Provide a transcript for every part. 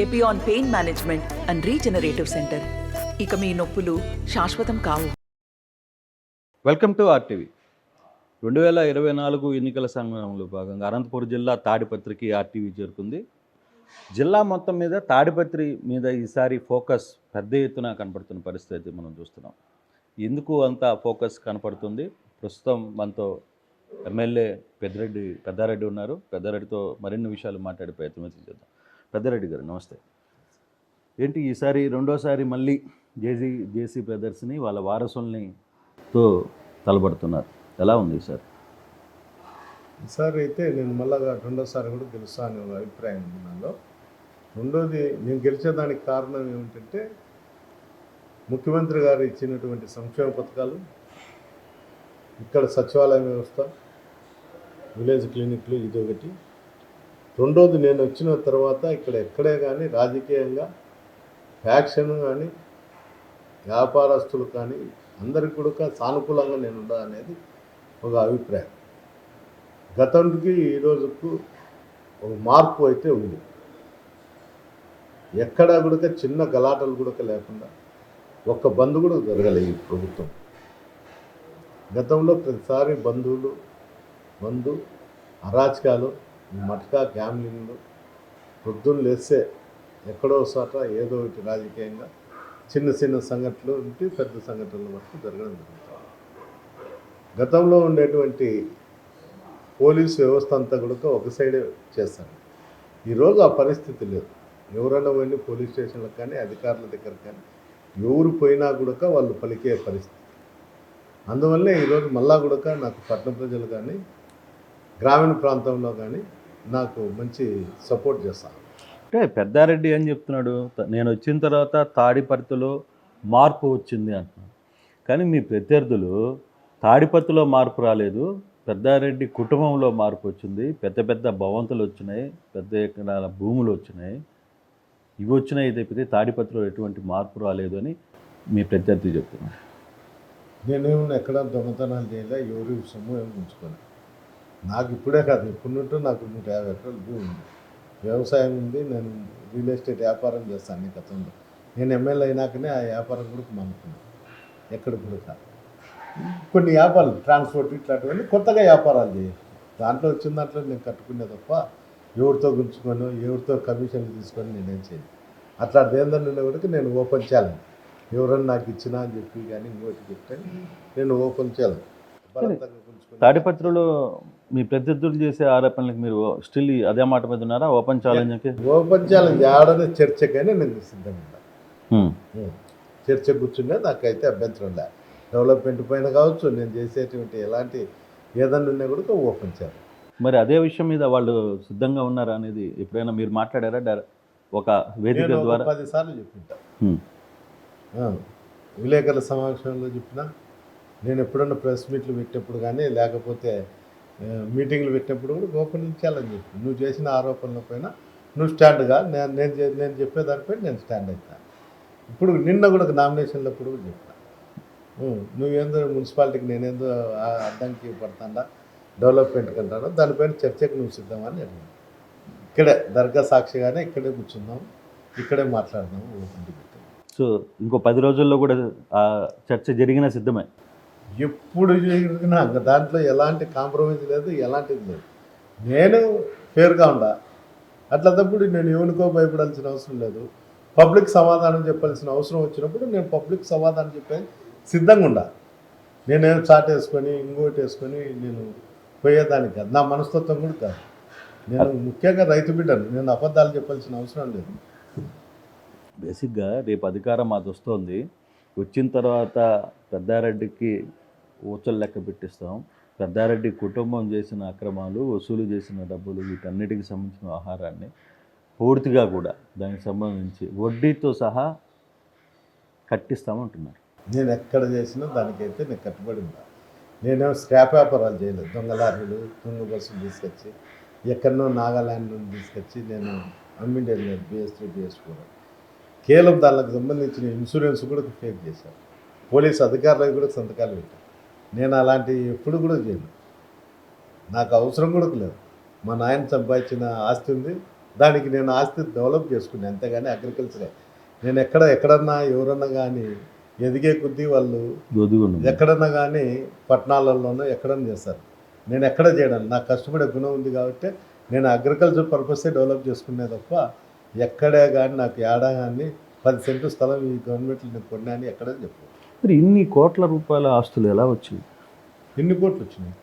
Epione pain management and regenerative centre. ఇక మీ నొప్పులు శాశ్వతం కావు. Welcome to RTV. 2024 ఎన్నికల సంగ్రామంలో భాగంగా అనంతపురం జిల్లా తాడిపత్రికి ఆర్టీవీ చేరుకుంది. జిల్లా మొత్తం మీద తాడిపత్రి మీద ఈసారి ఫోకస్ పెద్ద ఎత్తున కనపడుతున్న పరిస్థితి మనం చూస్తున్నాం. ఎందుకు అంత ఫోకస్ కనపడుతుంది? ప్రస్తుతం మనతో ఎమ్మెల్యే పెద్దారెడ్డి ఉన్నారు. పెద్దారెడ్డితో మరిన్ని విషయాలు మాట్లాడే ప్రయత్నం చేద్దాం. పెద్దారెడ్డి గారు నమస్తే. ఏంటి ఈసారి రెండోసారి మళ్ళీ జేసీ బ్రదర్స్ని వాళ్ళ వారసుల్ని తో తలబడుతున్నారు, ఎలా ఉంది సార్? ఈసారి అయితే నేను మళ్ళా రెండోసారి కూడా గెలుస్తా అనే అభిప్రాయం ఉంది నాలో. రెండోది, నేను గెలిచేదానికి కారణం ఏమిటంటే ముఖ్యమంత్రి గారు ఇచ్చినటువంటి సంక్షేమ పథకాలు, ఇక్కడ సచివాలయ వ్యవస్థ, విలేజ్ క్లినిక్లు, ఇదొకటి. రెండోది, నేను వచ్చిన తర్వాత ఇక్కడ ఎక్కడే కానీ రాజకీయంగా ఫ్యాక్షన్ కానీ వ్యాపారస్తులు కానీ అందరికి కూడా సానుకూలంగా నేను ఉండాలనేది ఒక అభిప్రాయం. గతానికి ఈ రోజుకు ఒక మార్పు అయితే ఉంది. ఎక్కడా కూడా చిన్న గలాటలు కూడా లేకుండా ఒక్క బంద్ కూడా జరగలేదు ఈ ప్రభుత్వం. గతంలో ప్రతిసారి బంధు అరాచకాలు, మటకా గ్యామ్లింగ్లు, పొద్దున్న లేస్తే ఎక్కడో చోట ఏదో ఒకటి రాజకీయంగా చిన్న సంఘటనలు ఉంటే పెద్ద సంఘటనల వరకు జరగడం జరుగుతుంది. గతంలో ఉండేటువంటి పోలీసు వ్యవస్థ అంతా కూడా ఒక సైడే చేస్తారు. ఈరోజు ఆ పరిస్థితి లేదు. ఎవరైనా వెళ్ళి పోలీస్ స్టేషన్లకు కానీ అధికారుల దగ్గర కానీ ఎవరు పోయినా కూడా వాళ్ళు పలికే పరిస్థితి. అందువల్లే ఈరోజు మళ్ళా కూడా నాకు పట్టణ ప్రజలు కానీ గ్రామీణ ప్రాంతంలో కానీ నాకు మంచి సపోర్ట్ చేస్తాను. అంటే పెద్దారెడ్డి ఏం చెప్తున్నాడు, నేను వచ్చిన తర్వాత తాడిపత్రిలో మార్పు వచ్చింది అంటున్నాడు. కానీ మీ ప్రత్యర్థులు తాడిపత్రిలో మార్పు రాలేదు, పెద్దారెడ్డి కుటుంబంలో మార్పు వచ్చింది, పెద్ద భవంతులు వచ్చినాయి, పెద్ద ఎకరాల భూములు వచ్చినాయి, ఇవి వచ్చినాయి తప్పితే తాడిపత్రిలో ఎటువంటి మార్పు రాలేదు అని మీ ప్రత్యర్థి చెప్తున్నాడు. నేనేమన్నా ఎక్కడ దొంగతనాలు చేయలే, ఎవరి సొమ్ము ఏమి ఉంచుకోలేదు. నాకు ఇప్పుడే కాదు, ఇప్పుడుంటూ నాకు 150 ఎకరాల భూమి ఉంది, వ్యవసాయం ఉంది, నేను రియల్ ఎస్టేట్ వ్యాపారం చేస్తాను. అన్ని గతంలో నేను ఎమ్మెల్యే అయినాకనే ఆ వ్యాపారం కూడా మానుకున్నాను. ఎక్కడ కూడా కాదు, కొన్ని వ్యాపారాలు ట్రాన్స్పోర్ట్ ఇట్లాంటివన్నీ కొత్తగా వ్యాపారాలు చేయాలి. దాంట్లో వచ్చిన దాంట్లో నేను కట్టుకునే తప్ప ఎవరితో గుంచుకొని ఎవరితో కమిషన్లు తీసుకొని నేనేం చేయను. అట్లాంటి ఏందన్నా కూడా నేను ఓపెన్ చేయాలని, ఎవరన్నా నాకు ఇచ్చినా అని చెప్పి కానీ ఇంకోటి చెప్తే నేను ఓపెన్ చేయాలి. తాడిపత్రిలో మీ ప్రత్యర్థులు చేసే ఆరోపణలకు మీరు స్టిల్ అదే మాట మీద ఉన్నారా? ఓపెన్ ఛాలెంజ్కి ఓపెన్ ఛాలెంజ్ ఆడనే చర్చకైనా నేను సిద్ధంగా ఉన్నాను. చర్చ కూర్చునే నాకైతే అభ్యంతరం లేదు. డెవలప్మెంట్ పైన కావచ్చు, నేను చేసేటువంటి ఎలాంటి ఏదన్నా ఉన్నా కూడా ఓపెన్ చేయాలి. మరి అదే విషయం మీద వాళ్ళు సిద్ధంగా ఉన్నారా అనేది ఎప్పుడైనా మీరు మాట్లాడారా? ఒక వేదిక ద్వారా 10 సార్లు చెప్పింటా, విలేకరుల సమావేశంలో చెప్పినా, నేను ఎప్పుడన్నా ప్రెస్ మీట్లు పెట్టినప్పుడు కానీ లేకపోతే మీటింగ్లు పెట్టినప్పుడు కూడా ఓపెన్ ఛాలెంజ్ చెప్పి, నువ్వు చేసిన ఆరోపణల పైన నువ్వు స్టాండ్గా నేను చెప్పేదానిపై నేను స్టాండ్ అవుతాను. ఇప్పుడు నిన్న కూడా నామినేషన్లప్పుడు కూడా చెప్పిన, నువ్వేందో మున్సిపాలిటీకి నేనేందో అడ్డంకి పడతాడా, డెవలప్మెంట్ కంటాడో దానిపైన చర్చకు నువ్వు సిద్ధమని అడిగాను. ఇక్కడే దర్గా సాక్షిగానే ఇక్కడే కూర్చుందాం, ఇక్కడే మాట్లాడదాము, ఓపెన్ డిబేట్. సో ఇంకో 10 రోజుల్లో కూడా ఆ చర్చ జరిగిన సిద్ధమే. ఎప్పుడు జరిగినా దాంట్లో ఎలాంటి కాంప్రమైజ్ లేదు, ఎలాంటిది లేదు. నేను ఫేర్గా ఉండా. అట్లంటప్పుడు నేను ఎవరికో భయపడాల్సిన అవసరం లేదు. పబ్లిక్ సమాధానం చెప్పాల్సిన అవసరం వచ్చినప్పుడు నేను పబ్లిక్ సమాధానం చెప్పే సిద్ధంగా ఉండా. నేనేం చాట్ వేసుకొని ఇంకోటి వేసుకొని నేను పోయేదానికి కాదు, నా మనస్తత్వం కూడా కాదు. నేను ముఖ్యంగా రైతు బిడ్డను, నేను అబద్ధాలు చెప్పాల్సిన అవసరం లేదు. బేసిక్గా రేపు అధికారం మాది వస్తుంది, వచ్చిన తర్వాత పెద్దారెడ్డికి ఊచలు లెక్క పెట్టిస్తాం, పెద్దారెడ్డి కుటుంబం చేసిన అక్రమాలు, వసూలు చేసిన డబ్బులు, వీటన్నిటికి సంబంధించిన ఆహారాన్ని పూర్తిగా కూడా దానికి సంబంధించి వడ్డీతో సహా కట్టిస్తామంటున్నారు. నేను ఎక్కడ చేసినా దానికైతే నేను కట్టుబడి ఉన్నా. నేనేమో స్క్రాప్ వ్యాపారాలు చేయలేదు. దొంగ లారీలు, దొంగ బస్సులు తీసుకొచ్చి ఎక్కడనో నాగాల్యాండ్ నుండి తీసుకొచ్చి నేను అమ్మిండేది లేదు. BS3 BS4 కేవలం దానికి సంబంధించిన ఇన్సూరెన్స్ కూడా ఫేక్ చేశారు. పోలీస్ అధికారులకు కూడా సంతకాలు పెట్టారు. నేను అలాంటివి ఎప్పుడు కూడా చేయను, నాకు అవసరం కూడా లేదు. మా నాయన సంపాదించిన ఆస్తి ఉంది, దానికి నేను ఆస్తి డెవలప్ చేసుకున్నాను, అంతేగాని అగ్రికల్చరే. నేను ఎక్కడన్నా ఎవరన్నా కానీ ఎదిగే కొద్దీ వాళ్ళు ఎక్కడన్నా కానీ పట్టణాలలోనో ఎక్కడన్నా చేస్తారు. నేను ఎక్కడ చేయడం, నాకు కష్టపడే గుణం ఉంది కాబట్టి నేను అగ్రికల్చర్ పర్పసే డెవలప్ చేసుకునే తప్ప ఎక్కడే కానీ నాకు ఏడా కానీ 10 సెంట్లు స్థలం ఈ గవర్నమెంట్లో నేను కొన్నా అని ఎక్కడే చెప్పు. మరి ఇన్ని కోట్ల రూపాయల ఆస్తులు ఎలా వచ్చాయి? ఎన్ని కోట్లు వచ్చినాయి?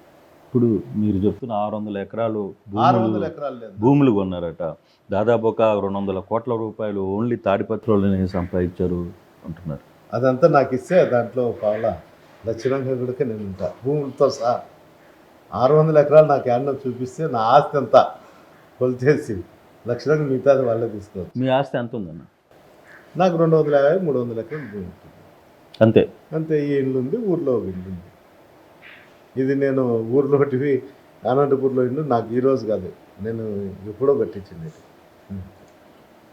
ఇప్పుడు మీరు చెప్తున్న 600 ఎకరాలు 600 ఎకరాలు లేదు, భూములు కొన్నారట. దాదాపు ఒక 200 కోట్ల రూపాయలు ఓన్లీ తాడిపత్రులని సంపాదించారు అంటున్నారు. అదంతా నాకు ఇస్తే దాంట్లో పావుల లక్షణంగా కూడా నేను ఉంటా భూములతో సహా. 600 ఎకరాలు నాకు ఏమన్నా చూపిస్తే నా ఆస్తి అంతా కొలిచేసి లక్షణంగా మిగతాది వాళ్ళే తీసుకోవచ్చు. మీ ఆస్తి ఎంత ఉందన్న? నాకు 250, 300 ఎకరాలు భూమి ఉంటుంది అంతే. అంతే. ఈ ఇల్లు ఉంది, ఊర్లో ఒక ఇల్లు ఉంది. ఇది నేను ఊర్లో ఒకటివి అనంతపూర్లో ఇల్లు నాకు ఈరోజు కాదు, నేను ఎప్పుడో కట్టించింది.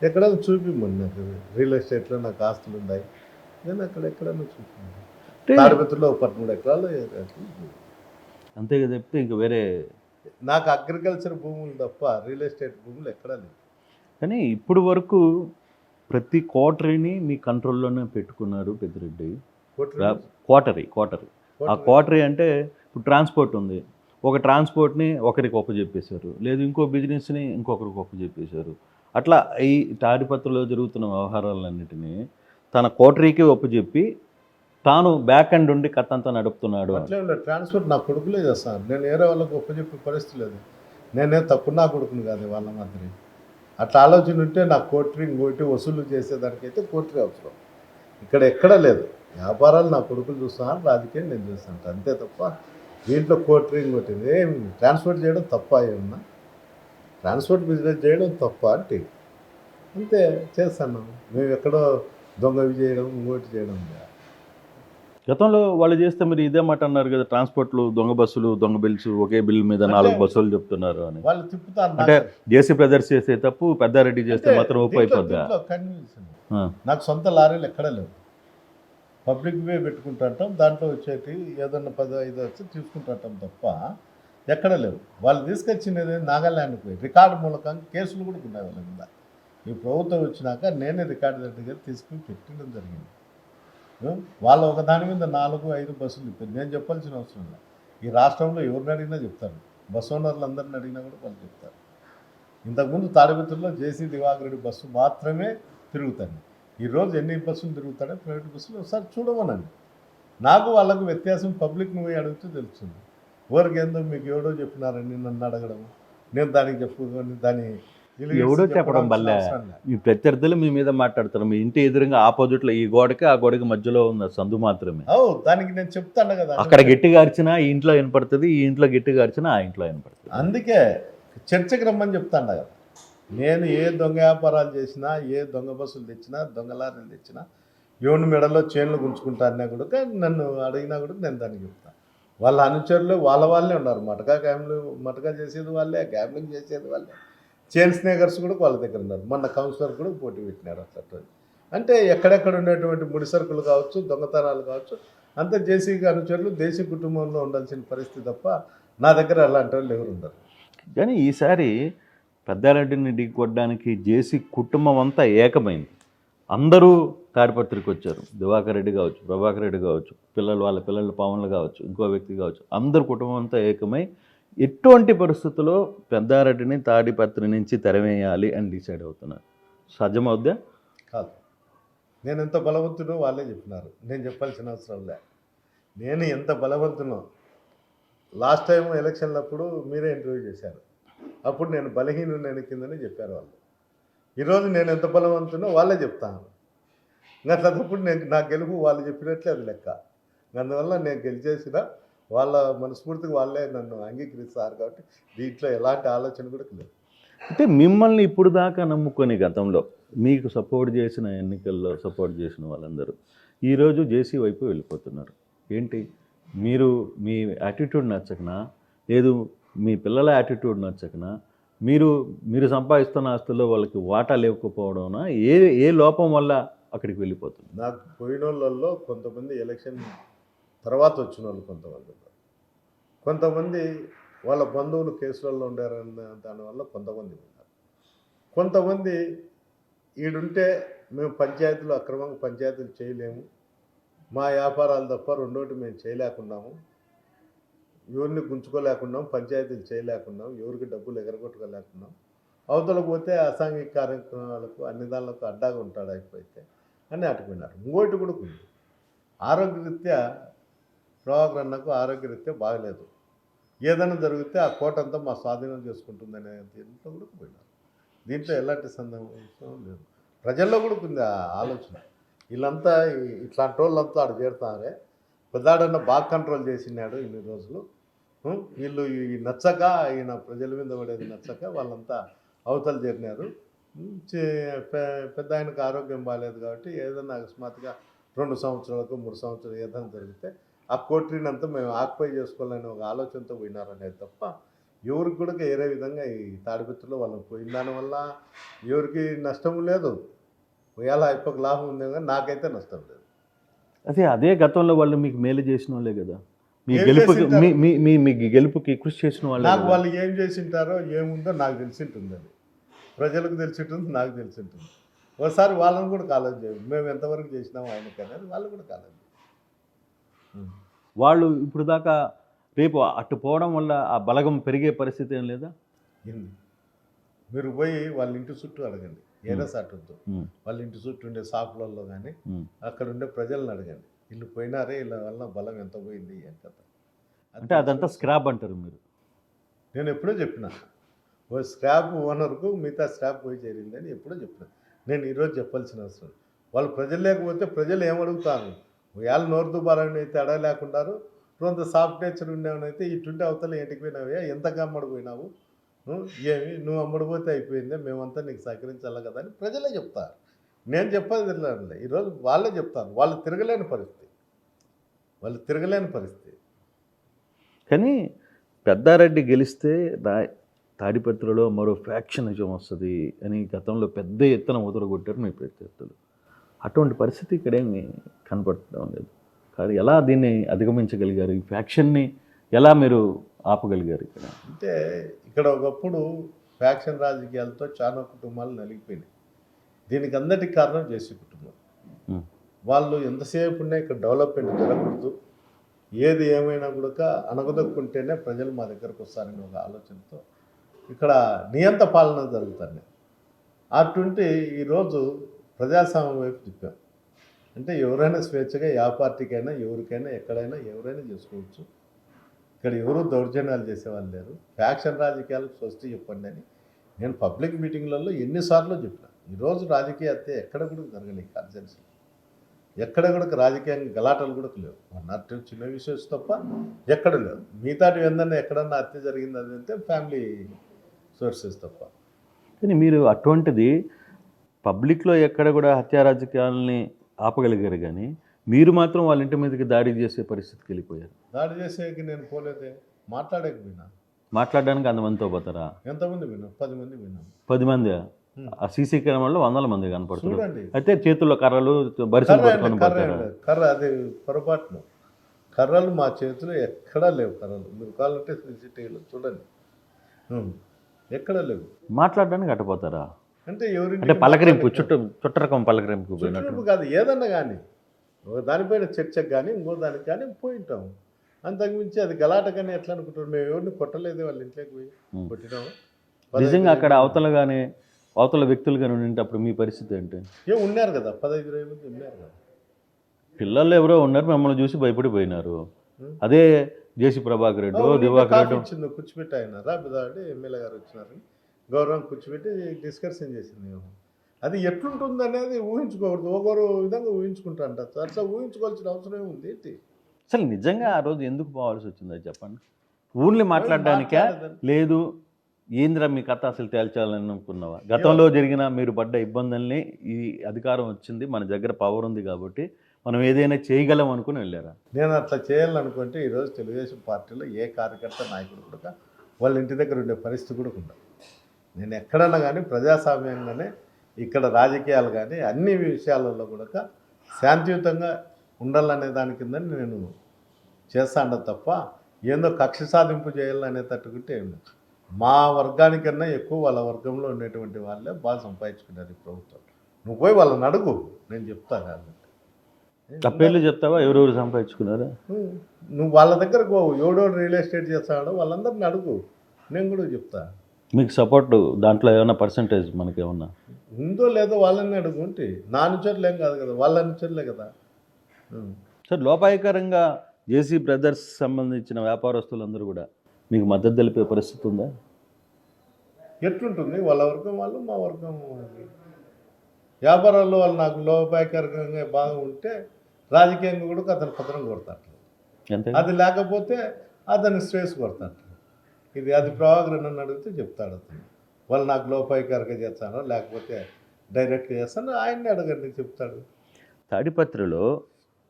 ఎక్కడ చూపిమ్మని నాకు రియల్ ఎస్టేట్లో నాకు ఆస్తులు ఉన్నాయి, నేను ఎక్కడన్నా చూపిమ్మని. తాడిపత్రిలో 13 ఎకరాలు అంతే కదా, చెప్తే ఇంకా వేరే. నాకు అగ్రికల్చర్ భూములు తప్ప రియల్ ఎస్టేట్ భూములు ఎక్కడా లేవు. కానీ ఇప్పుడు వరకు ప్రతి క్వార్టరీని మీ కంట్రోల్లోనే పెట్టుకున్నారు పెద్దిరెడ్డి. క్వార్టరీ ఆ క్వార్టరీ అంటే ఇప్పుడు ట్రాన్స్పోర్ట్ ఉంది, ఒక ట్రాన్స్పోర్ట్ని ఒకరికి ఒప్పజెప్పేశారు, లేదు ఇంకో బిజినెస్ని ఇంకొకరికి ఒప్పజెప్పేశారు. అట్లా ఈ తాడిపత్రిలో జరుగుతున్న వ్యవహారాలన్నిటినీ తన క్వార్టరీకి ఒప్పజెప్పి తాను బ్యాక్ అండ్ ఉండి కథ అంతా నడుపుతున్నాడు. అట్లే ట్రాన్స్పోర్ట్ నా కొడుకులే చేస్తాను, నేను వేరే వాళ్ళకి ఒప్పజెప్పే పరిస్థితి లేదు. నేనేం తక్కువ నా కొడుకుని కాదు వాళ్ళ మాదిరి. అట్లా ఆలోచన ఉంటే నాకు కోటరీ ఇంకోటి వసూలు చేసేదానికైతే కోటరీ అవసరం. ఇక్కడ ఎక్కడా లేదు. వ్యాపారాలు నా కొడుకులు చూస్తున్నాను, రాజకీయం నేను చూస్తాను, అంతే తప్ప దీంట్లో కోటరీ ఇంకోటి ఏం ట్రాన్స్పోర్ట్ చేయడం తప్ప, ఏమన్నా ట్రాన్స్పోర్ట్ బిజినెస్ చేయడం తప్ప అంటే అంతే చేస్తాను. మేము ఎక్కడో దొంగవి చేయడం ఇంకోటి చేయడం. గతంలో వాళ్ళు చేస్తే మీరు ఇదే మాట అన్నారు కదా, ట్రాన్స్పోర్ట్లు దొంగ బస్సులు దొంగ బిల్స్ ఒకే బిల్ మీద 4 బస్సులు చెప్తున్నారు అని. వాళ్ళు తిప్పుతారు. అంటే జేసీ బ్రదర్స్ చేసే తప్పు పెద్దారెడ్డి చేస్తే మాత్రం ఒప్పు అయిపోద్దా? నాకు సొంత లారీలు ఎక్కడ లేవు, పబ్లిక్ వే పెట్టుకుంటాంటాం, దాంట్లో వచ్చేటి ఏదన్నా 10-5 వచ్చి తీసుకుంటాంటాం తప్ప ఎక్కడ లేవు. వాళ్ళు తీసుకొచ్చినది నాగాల్యాండ్కి పోయి రికార్డు మూలకంగా కేసులు కూడా ఉన్నాయి వాళ్ళ మీద. ఈ ప్రభుత్వం వచ్చినాక నేనే రికార్డు దగ్గర తీసుకుని పెట్టడం జరిగింది. వాళ్ళు ఒక దాని మీద 4-5 బస్సులు ఇప్పారు. నేను చెప్పాల్సిన అవసరం లేదు. ఈ రాష్ట్రంలో ఎవరిని అడిగినా చెప్తారు, బస్ ఓనర్లు అందరిని అడిగినా కూడా వాళ్ళు చెప్తారు. ఇంతకుముందు తాడిపత్రిలో జేసీ దివాకర్ రెడ్డి బస్సు మాత్రమే తిరుగుతాను. ఈరోజు ఎన్ని బస్సులు తిరుగుతాడో ప్రైవేట్ బస్సులు ఒకసారి చూడమనండి. నాకు వాళ్ళకు వ్యత్యాసం పబ్లిక్ని పోయి అడిగితే తెలుస్తుంది. ఊరికి ఏందో మీకు ఎవడో చెప్పినారని నన్ను అడగడం, నేను దానికి చెప్పుకొని దాన్ని ఎవడో చెప్పడం వల్ల మీ ప్రత్యర్థులు మీ మీద మాట్లాడతారు. మీ ఇంటి ఎదురుగా ఆపోజిట్లో ఈ గోడకి ఆ గోడకి మధ్యలో ఉన్న సందు మాత్రమే. దానికి నేను చెప్తాను కదా, అక్కడ గట్టిగా అరిచినా ఈ ఇంట్లో వినపడుతుంది, ఈ ఇంట్లో గట్టిగా అరిచినా ఆ ఇంట్లో వినపడుతుంది. అందుకే చర్చకి రమ్మని చెప్తాను కదా. నేను ఏ దొంగ వ్యాపారాలు చేసినా, ఏ దొంగ బస్సులు తెచ్చినా, దొంగ లారీలు తెచ్చినా, ఎవరిని మెడలో చైన్లు గుంజుకుంటారన్నా కూడా నన్ను అడిగినా కూడా నేను దానికి చెప్తాను. వాళ్ళ అనుచరులు వాళ్ళే ఉన్నారు. మటకా చేసేది వాళ్ళే, గ్యామ్లింగ్ చేసేది వాళ్ళే, చైన్ స్నేకర్స్ కూడా వాళ్ళ దగ్గర ఉన్నారు. మొన్న కౌన్సిలర్ కూడా పోటీ పెట్టినారు. అట్లా అంటే ఎక్కడెక్కడ ఉండేటువంటి ముడి సరుకులు కావచ్చు, దొంగతనాలు కావచ్చు, అంతా జేసీ అనుచరులు దేశీ కుటుంబంలో ఉండాల్సిన పరిస్థితి తప్ప నా దగ్గర అలాంటి వాళ్ళు ఎవరు ఉండరు. కానీ ఈసారి పెద్దారెడ్డిని ఢీకొట్టడానికి జేసీ కుటుంబం అంతా ఏకమైంది. అందరూ తాడిపత్రికి వచ్చారు. దివాకర్ రెడ్డి కావచ్చు, ప్రభాకర్ రెడ్డి కావచ్చు, వాళ్ళ పిల్లలు పవన్లు కావచ్చు, ఇంకో వ్యక్తి కావచ్చు, అందరు కుటుంబం అంతా ఏకమై ఎటువంటి పరిస్థితుల్లో పెద్దారెడ్డిని తాడిపత్రి నుంచి తెరవేయాలి అని డిసైడ్ అవుతున్నారు. సాధ్యమవుద్దా? కాదు. నేను ఎంత బలవంతునో వాళ్ళే చెప్పినారు, నేను చెప్పాల్సిన అవసరం లే. నేను ఎంత బలవంతునో లాస్ట్ టైం ఎలక్షన్లప్పుడు మీరే ఇంటర్వ్యూ చేశారు, అప్పుడు నేను బలహీనుని కిందని చెప్పారు వాళ్ళు. ఈరోజు నేను ఎంత బలవంతునో వాళ్ళే చెప్తాను. అట్లప్పుడు నా గెలుపు వాళ్ళు చెప్పినట్లే అది లెక్క. అందువల్ల నేను గెలిచేసిన వాళ్ళ మనస్ఫూర్తిగా వాళ్ళే నన్ను అంగీకరిస్తారు కాబట్టి దీంట్లో ఎలాంటి ఆలోచన కూడా లేదు. అంటే మిమ్మల్ని ఇప్పుడు దాకా నమ్ముకొని గతంలో మీకు సపోర్ట్ చేసిన ఎన్నికల్లో సపోర్ట్ చేసిన వాళ్ళందరూ ఈరోజు జేసీ వైపు వెళ్ళిపోతున్నారు. ఏంటి, మీ యాటిట్యూడ్ నచ్చకనా, లేదు మీ పిల్లల యాటిట్యూడ్ నచ్చకనా, మీరు సంపాదిస్తున్న ఆస్తుల్లో వాళ్ళకి వాటా లేకపోవడం, ఏ లోపం వల్ల అక్కడికి వెళ్ళిపోతుంది? నాకు పోయిన వాళ్ళల్లో కొంతమంది ఎలక్షన్ తర్వాత వచ్చిన వాళ్ళు కొంతమంది వాళ్ళ బంధువులు కేసులలో ఉండారన్న దానివల్ల కొంతమంది ఉన్నారు. కొంతమంది ఈడుంటే మేము పంచాయతీలు అక్రమంగా పంచాయతీలు చేయలేము, మా వ్యాపారాలు తప్ప రెండోటి మేము చేయలేకున్నాము, ఎవరిని గుంజుకోలేకున్నాం, పంచాయతీలు చేయలేకున్నాం, ఎవరికి డబ్బులు ఎగరగొట్టుకోలేకున్నాం, అవతలకు పోతే అసాంఘిక కార్యక్రమాలకు అన్ని దానిలకు అడ్డాగా ఉంటాడు అయిపోతే అని అటుకున్నారు. ఇంకోటి కూడా ఉంది, ఆరోగ్యరీత్యా ప్రభాకర్ అన్నకు ఆరోగ్యరీత్యా బాగలేదు, ఏదైనా జరిగితే ఆ కోట అంతా మా స్వాధీనం చేసుకుంటుందనే దీంట్లో కూడా పోయినారు. దీంట్లో ఎలాంటి సందేహం లేదు. ప్రజల్లో కూడా ఉంది ఆ ఆలోచన. వీళ్ళంతా ఇట్లాంటి వాళ్ళంతా ఆడ చేరుతారే, పెద్దాడన్న బాగా కంట్రోల్ చేసినాడు ఇన్ని రోజులు, వీళ్ళు ఈ నచ్చక, ఈయన ప్రజల మీద పడేది నచ్చక వాళ్ళంతా అవతలు చేరినారు. పెద్ద ఆయనకు ఆరోగ్యం బాగాలేదు కాబట్టి ఏదైనా అకస్మాత్తుగా 2 సంవత్సరాలకు 3 సంవత్సరాలు ఏదైనా జరిగితే ఆ కోట్రీనంతా మేము ఆక్యుపై చేసుకోవాలని ఒక ఆలోచనతో పోయినారనేది తప్ప ఎవరికి కూడా వేరే విధంగా ఈ తాడిపత్రిలో వాళ్ళకి పోయిన దానివల్ల ఎవరికి నష్టం లేదు. ఒకవేళ అయిపోక లాభం ఉంది కానీ నాకైతే నష్టం లేదు. అదే గతంలో వాళ్ళు మీకు మేలు చేసిన వాళ్ళే కదా, మీ ఏం గెలుపుకి చేసింటారు? మీ గెలుపుకి కృషి చేసిన వాళ్ళే నాకు కదా. వాళ్ళు ఏం చేసింటారో ఏముందో నాకు తెలిసింటుంది, అది ప్రజలకు తెలిసింటుంది, నాకు తెలిసింటుంది. ఒకసారి వాళ్ళని కూడా కాలేజ్ చేయాలి, మేము ఎంతవరకు చేసినాము ఆయనకి అనేది వాళ్ళు కూడా కాలేజ్. వాళ్ళు ఇప్పుడు దాకా రేపు అటు పోవడం వల్ల ఆ బలగం పెరిగే పరిస్థితి ఏం లేదా? ఏంది, మీరు పోయి వాళ్ళ ఇంటి చుట్టూ అడగండి, ఏదో సాటుందో ఉమ్, వాళ్ళ ఇంటి చుట్టూ ఉండే షాపులలో కానీ ఉమ్. అక్కడ ఉండే ప్రజలను అడగండి, వీళ్ళు పోయినారే, వీళ్ళ వల్ల బలం ఎంత పోయింది ఏం కథ. అంటే అదంతా స్క్రాప్ అంటారు మీరు. నేను ఎప్పుడో చెప్పిన, ఓ స్క్రాప్ ఓనర్కు మిగతా స్క్రాప్ పోయి చేరింది అని ఎప్పుడో చెప్పిన. నేను ఈరోజు చెప్పాల్సిన అవసరం, వాళ్ళు ప్రజలు లేకపోతే ప్రజలు ఏమడుగుతారు, వాళ్ళు నోరు దుబారని అయితే అడగలేకుండారు, కొంత సాఫ్ట్ నేచర్ ఉండేవనైతే ఇటుంటే అవతల ఇంటికి పోయినావే, ఎంతగా అమ్మడిపోయినావు, ఏమి నువ్వు అమ్మడిపోతే అయిపోయిందే, మేమంతా నీకు సహకరించాలి కదా అని ప్రజలే చెప్తారు. నేను చెప్పేది తెలియదు, ఈరోజు వాళ్ళే చెప్తాను, వాళ్ళు తిరగలేని పరిస్థితి. కానీ పెద్దారెడ్డి గెలిస్తే తాడిపత్రిలో మరో ఫ్యాక్షనిజం వస్తుంది అని గతంలో పెద్ద ఎత్తున ఉదరగొట్టారు మీ ప్రత్యర్థులు. అటువంటి పరిస్థితి ఇక్కడేమి కనపడటం లేదు. కానీ ఎలా దీన్ని అధిగమించగలిగారు, ఈ ఫ్యాక్షన్ని ఎలా మీరు ఆపగలిగారు ఇక్కడ? అంటే ఇక్కడ ఒకప్పుడు ఫ్యాక్షన్ రాజకీయాలతో చాలా కుటుంబాలు నలిగిపోయినాయి. దీనికి అందరికీ కారణం జేసీ కుటుంబం. వాళ్ళు ఎంతసేపు ఉన్నా ఇక్కడ డెవలప్మెంట్ జరగకూడదు, ఏది ఏమైనా కూడా అణగదొక్కుంటేనే ప్రజలు మా దగ్గరకు వస్తారని ఒక ఆలోచనతో ఇక్కడ నియంత పాలన జరుగుతుంది. అటువంటి ఈరోజు ప్రజాస్వామ్యం వైపు తిప్పాం. అంటే ఎవరైనా స్వేచ్ఛగా ఏ పార్టీకైనా ఎవరికైనా ఎక్కడైనా ఎవరైనా చేసుకోవచ్చు. ఇక్కడ ఎవరు దౌర్జన్యాలు చేసేవాళ్ళు లేరు. ఫ్యాక్షన్ రాజకీయాలకు స్వస్తి చెప్పండి అని నేను పబ్లిక్ మీటింగ్లలో ఎన్నిసార్లు చెప్పిన. ఈరోజు రాజకీయ హత్య ఎక్కడ కూడా జరగలేదు, కాన్సెన్స్లో ఎక్కడ కూడా రాజకీయంగా గలాటలు కూడా లేవు. అన్నట్టు చిన్న విషయస్ తప్ప ఎక్కడ లేవు. మిగతాటి ఏందన్నా ఎక్కడన్నా హత్య జరిగింది అది అంటే ఫ్యామిలీ సోర్సెస్ తప్ప. కానీ మీరు అటువంటిది పబ్లిక్లో ఎక్కడ కూడా హత్యా రాజకీయాలని ఆపగలిగారు, కానీ మీరు మాత్రం వాళ్ళ ఇంటి మీదకి దాడి చేసే పరిస్థితికి వెళ్ళిపోయారు. దాడి చేసేకి నేను పోలేదే, మాట్లాడకపోయినా. మాట్లాడడానికి అంతమందితో పోతారా? ఎంతమంది విన్నాం? 10 మంది విన్నాం. 10 మంది? ఆ సీసీ కెమెరాలో 100 మంది కనపడుతున్నారు. చూడండి, అయితే చేతుల్లో కర్రలు బరిసెలు పట్టుకొని పోతారా? కర్ర అది పొరపాటును. కర్రలు మా చేతిలో ఎక్కడా లేవు. కర్రలు మీరు కావాలంటే సీసీటీవీలో చూడండి, ఎక్కడా లేవు. మాట్లాడడానికి అట్టపోతారా? అంటే ఎవరి అంటే పలకరింపు, చుట్టరకం పలకరింపు పోయినట్టు కాదు, ఏదన్నా కానీ ఒక దానిపైన చర్చకు కానీ ఇంకో దానికి కానీ పోయింటాము. అంతకుమించి అది గలాట కానీ ఎట్లా అనుకుంటారు? మేము ఎవరిని కొట్టలేదు, వాళ్ళ ఇంట్లోకి పోయి కొట్టినాము. నిజంగా అక్కడ అవతల వ్యక్తులు కానీ ఉండేటప్పుడు మీ పరిస్థితి ఏంటి? ఉన్నారు కదా, 15-20 మంది ఉన్నారు కదా. పిల్లలు ఎవరో ఉన్నారు, మిమ్మల్ని చూసి భయపడిపోయినారు. అదే జేసీ ప్రభాకర్ రెడ్డి, దివాకర్ రెడ్డి వచ్చింది, కూర్చోబెట్టి ఆయన రాబిదాడి ఎమ్మెల్యే గారు వచ్చినారు, గౌరవం కూర్చోబెట్టి డిస్కషన్ చేసింది. అది ఎట్లుంటుంది అనేది ఊహించుకోకూడదు, ఒకరు విధంగా ఊహించుకుంటారంట. అట్లా ఊహించుకోవాల్సిన అవసరం ఏముంది ఏంటి? అసలు నిజంగా ఆ రోజు ఎందుకు పోవాల్సి వచ్చిందో చెప్పండి. ఊర్లు మాట్లాడడానికే లేదు, ఏంద్రా మీ కథ అసలు తేల్చాలని అనుకున్నావా? గతంలో జరిగిన మీరు పడ్డ ఇబ్బందుల్ని ఈ అధికారం వచ్చింది, మన దగ్గర పవర్ ఉంది కాబట్టి మనం ఏదైనా చేయగలం అనుకుని వెళ్ళారా? నేను అట్లా చేయాలనుకుంటే ఈరోజు తెలుగుదేశం పార్టీలో ఏ కార్యకర్త నాయకుడు కూడా వాళ్ళ ఇంటి దగ్గర ఉండే పరిస్థితి కూడా ఉండదు. నేను ఎక్కడన్నా కానీ ప్రజాస్వామ్యంగానే ఇక్కడ రాజకీయాలు కానీ అన్ని విషయాలలో కూడా శాంతియుతంగా ఉండాలనే దాని కింద నేను చేస్తాను తప్ప ఏందో కక్ష సాధింపు చేయాలనే తట్టుకుంటే ఏమి. మా వర్గానికన్నా ఎక్కువ వాళ్ళ వర్గంలో ఉండేటువంటి వాళ్ళే బాగా సంపాదించుకున్నారు ఈ ప్రభుత్వం. నువ్వు పోయి వాళ్ళని అడుగు, నేను చెప్తా కాబట్టి. ఆ పేర్లు చెప్తావా ఎవరెవరు సంపాదించుకున్నారా? నువ్వు వాళ్ళ దగ్గరకు పోవు, ఎవడోడు రియల్ ఎస్టేట్ చేస్తాడో వాళ్ళందరిని అడుగు, నేను కూడా చెప్తా. మీకు సపోర్ట్ దాంట్లో ఏమైనా పర్సంటేజ్ మనకి ఏమన్నా ఉందో లేదో వాళ్ళని అడుగుంటే నా అనుచరులు ఏం కాదు కదా, వాళ్ళ అనుచరులే కదా. సార్, లోపాయకరంగా జేసీ బ్రదర్స్ సంబంధించిన వ్యాపారస్తులందరూ కూడా మీకు మద్దతు తెలిపే పరిస్థితి ఉందా? ఎట్లుంటుంది, వాళ్ళ వర్గం వాళ్ళు మా వర్గం వాళ్ళది. వ్యాపారాల్లో వాళ్ళు నాకు లోపాయకరంగా బాగా ఉంటే రాజకీయంగా కూడా అతను పత్రం కొడతాడు, అంతే. అది లేకపోతే అతను స్ట్రెస్ కొడతాడు. ఇది అది ప్రభాకర్ నన్ను అడిగితే చెప్తాడు అతను, వాళ్ళు నాకు లోపాయకరంగా చేస్తానో లేకపోతే డైరెక్ట్గా చేస్తానో ఆయన్ని అడగండి చెప్తాడు. తాడిపత్రిలో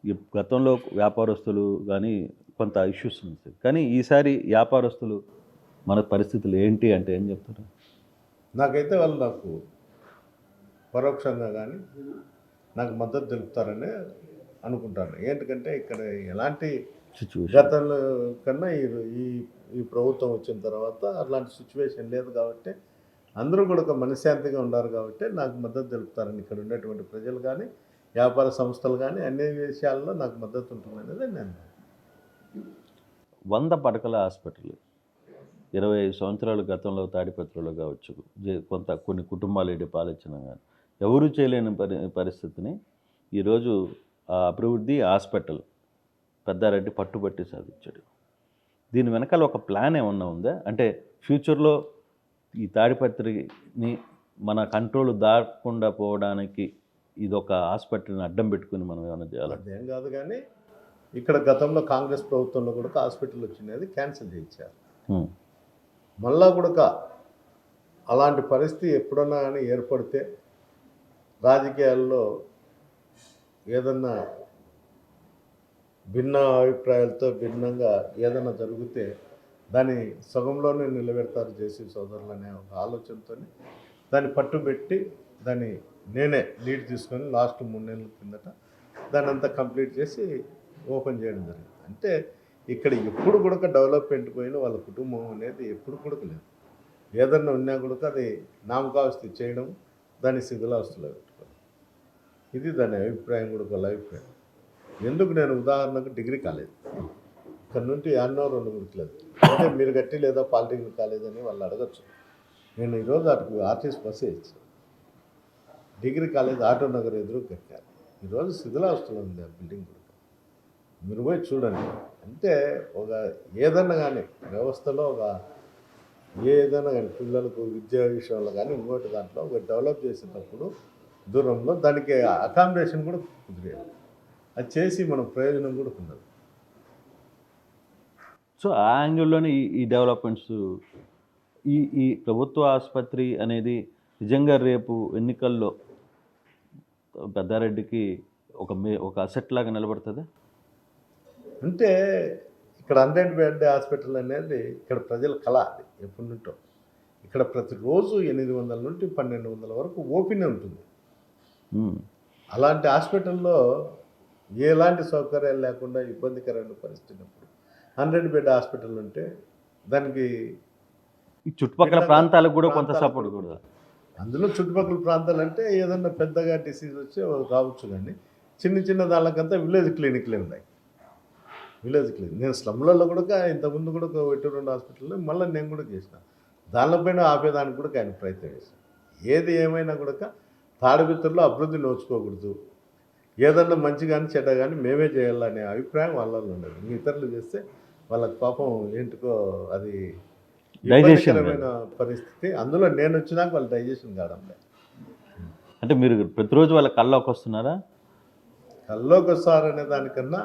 ఈ గతంలో వ్యాపారస్తులు కానీ కొంత ఇష్యూస్ ఉంటాయి, కానీ ఈసారి వ్యాపారస్తులు మన పరిస్థితులు ఏంటి అంటే ఏం చెప్తారు? నాకైతే వాళ్ళు నాకు పరోక్షంగా కానీ నాకు మద్దతు తెలుపుతారని అనుకుంటాను. ఏంటంటే ఇక్కడ ఎలాంటి సిచ్యువేషన్ గతంలో కన్నా ఈ ఈ ప్రభుత్వం వచ్చిన తర్వాత అలాంటి సిచ్యువేషన్ లేదు కాబట్టి అందరూ కూడా ఒక మనశ్శాంతిగా ఉన్నారు కాబట్టి నాకు మద్దతు తెలుపుతారని ఇక్కడ ఉండేటువంటి ప్రజలు కానీ వ్యాపార సంస్థలు కానీ అన్ని విషయాల్లో నాకు మద్దతు ఉంటుందనేది నేను. 100 పడకల హాస్పిటల్ 25 సంవత్సరాల గతంలో తాడిపత్రిలో కావచ్చు, కొంత కొన్ని కుటుంబాలు ఇటు పాలించిన కానీ ఎవరూ చేయలేని పరిస్థితిని ఈరోజు ఆ అభివృద్ధి హాస్పిటల్ పెద్దారెడ్డి పట్టుబట్టి సాధించాడు. దీని వెనకాల ఒక ప్లాన్ ఏమన్నా ఉందా? అంటే ఫ్యూచర్లో ఈ తాడిపత్రిని మన కంట్రోల్ దాటకుండా పోవడానికి ఇదొక హాస్పిటల్ని అడ్డం పెట్టుకుని మనం ఏమైనా చేయాలి? అదేం కాదు, కానీ ఇక్కడ గతంలో కాంగ్రెస్ ప్రభుత్వంలో కూడా హాస్పిటల్ వచ్చినది క్యాన్సిల్ చేయించారు. మళ్ళా కూడా అలాంటి పరిస్థితి ఎప్పుడన్నా కానీ ఏర్పడితే రాజకీయాల్లో ఏదన్నా భిన్న అభిప్రాయాలతో భిన్నంగా ఏదైనా జరిగితే దాన్ని సగంలోనే నిలబెడతారు జేసీ సోదరులు అనే ఒక ఆలోచనతో దాన్ని పట్టుబెట్టి దాన్ని నేనే లీడ్ తీసుకొని లాస్ట్ 3 నెలల కిందట దాన్ని అంతా కంప్లీట్ చేసి ఓపెన్ చేయడం జరిగింది. అంటే ఇక్కడ ఎప్పుడు కూడా డెవలప్మెంట్ పోయిన వాళ్ళ కుటుంబం అనేది ఎప్పుడు కూడా లేదు. ఏదన్నా ఉన్నా కూడా అది నామకావస్థి చేయడం, దాన్ని శిథిలావస్థలో పెట్టుకోవడం, ఇది దాని అభిప్రాయం కూడా వాళ్ళ అభిప్రాయం. ఎందుకు నేను ఉదాహరణకు డిగ్రీ కాలేజ్ ఇక్కడ నుండి ఎన్నో 2 గుర్తులేదు అంటే మీరు గట్టి లేదా పాలిటెక్నిక్ కాలేజ్ అని వాళ్ళు అడగచ్చు. నేను ఈరోజు అటు ఆర్టీసీ బస్సే ఇచ్చాను. డిగ్రీ కాలేజ్ ఆటో నగర్ ఎదురు కట్టారు, ఈరోజు శిథిలావస్థలో ఉంది ఆ బిల్డింగ్ కూడా. మీరు పోయి చూడండి. అంటే ఒక ఏదన్నా కానీ వ్యవస్థలో ఒక ఏదైనా కానీ పిల్లలకు విద్యా విషయంలో కానీ ఇంకోటి దాంట్లో ఒక డెవలప్ చేసేటప్పుడు దూరంలో దానికి అకామిడేషన్ కూడా కుదిరేది, అది చేసి మనం ప్రయోజనం కూడా ఉండదు. సో ఆ యాంగిల్లోనే ఈ డెవలప్మెంట్స్, ఈ ప్రభుత్వ ఆసుపత్రి అనేది నిజంగా రేపు ఎన్నికల్లో పెద్దారెడ్డికి ఒక అసెట్ లాగా నిలబడుతుంది. అంటే ఇక్కడ 100 బెడ్ హాస్పిటల్ అనేది ఇక్కడ ప్రజల కళ, అది ఎప్పటి నుంటో. ఇక్కడ ప్రతిరోజు 800 నుండి 1200 వరకు ఓపీనే ఉంటుంది. అలాంటి హాస్పిటల్లో ఎలాంటి సౌకర్యాలు లేకుండా ఇబ్బందికరమైన పరిస్థితి ఉన్నప్పుడు 100 బెడ్ హాస్పిటల్ ఉంటే దానికి ఈ చుట్టుపక్కల ప్రాంతాలకు కూడా కొంత సపోర్ట్ కూడా. అందులో చుట్టుపక్కల ప్రాంతాలు అంటే ఏదన్నా పెద్దగా డిసీజ్ వచ్చి రావచ్చు, కానీ చిన్న దానికంతా విలేజ్ క్లినిక్లే ఉన్నాయి. విలేజ్ క్లినిక్ నేను స్లమ్లలో కూడా ఇంతకుముందు కూడా 1-2 హాస్పిటల్లో మళ్ళీ నేను కూడా చేసిన దానిపైన ఆపేదానికి కూడా ఆయన ప్రయత్నం చేశాను. ఏది ఏమైనా కూడా తాడిపత్రిలో అభివృద్ధి నోచుకోకూడదు, ఏదన్నా మంచి కానీ చెడ్డ కానీ మేమే చేయాలనే అభిప్రాయం వాళ్ళలో ఉండదు. ఇతరులు చేస్తే వాళ్ళకి పాపం ఏంటికో అది ఇబ్బందికరమైన పరిస్థితి. అందులో నేను వచ్చినాక వాళ్ళు డైజెషన్ కావడం లేదు. అంటే మీరు ప్రతిరోజు వాళ్ళ కల్లోకి వస్తున్నారా? కల్లోకి వస్తారనే దానికన్నా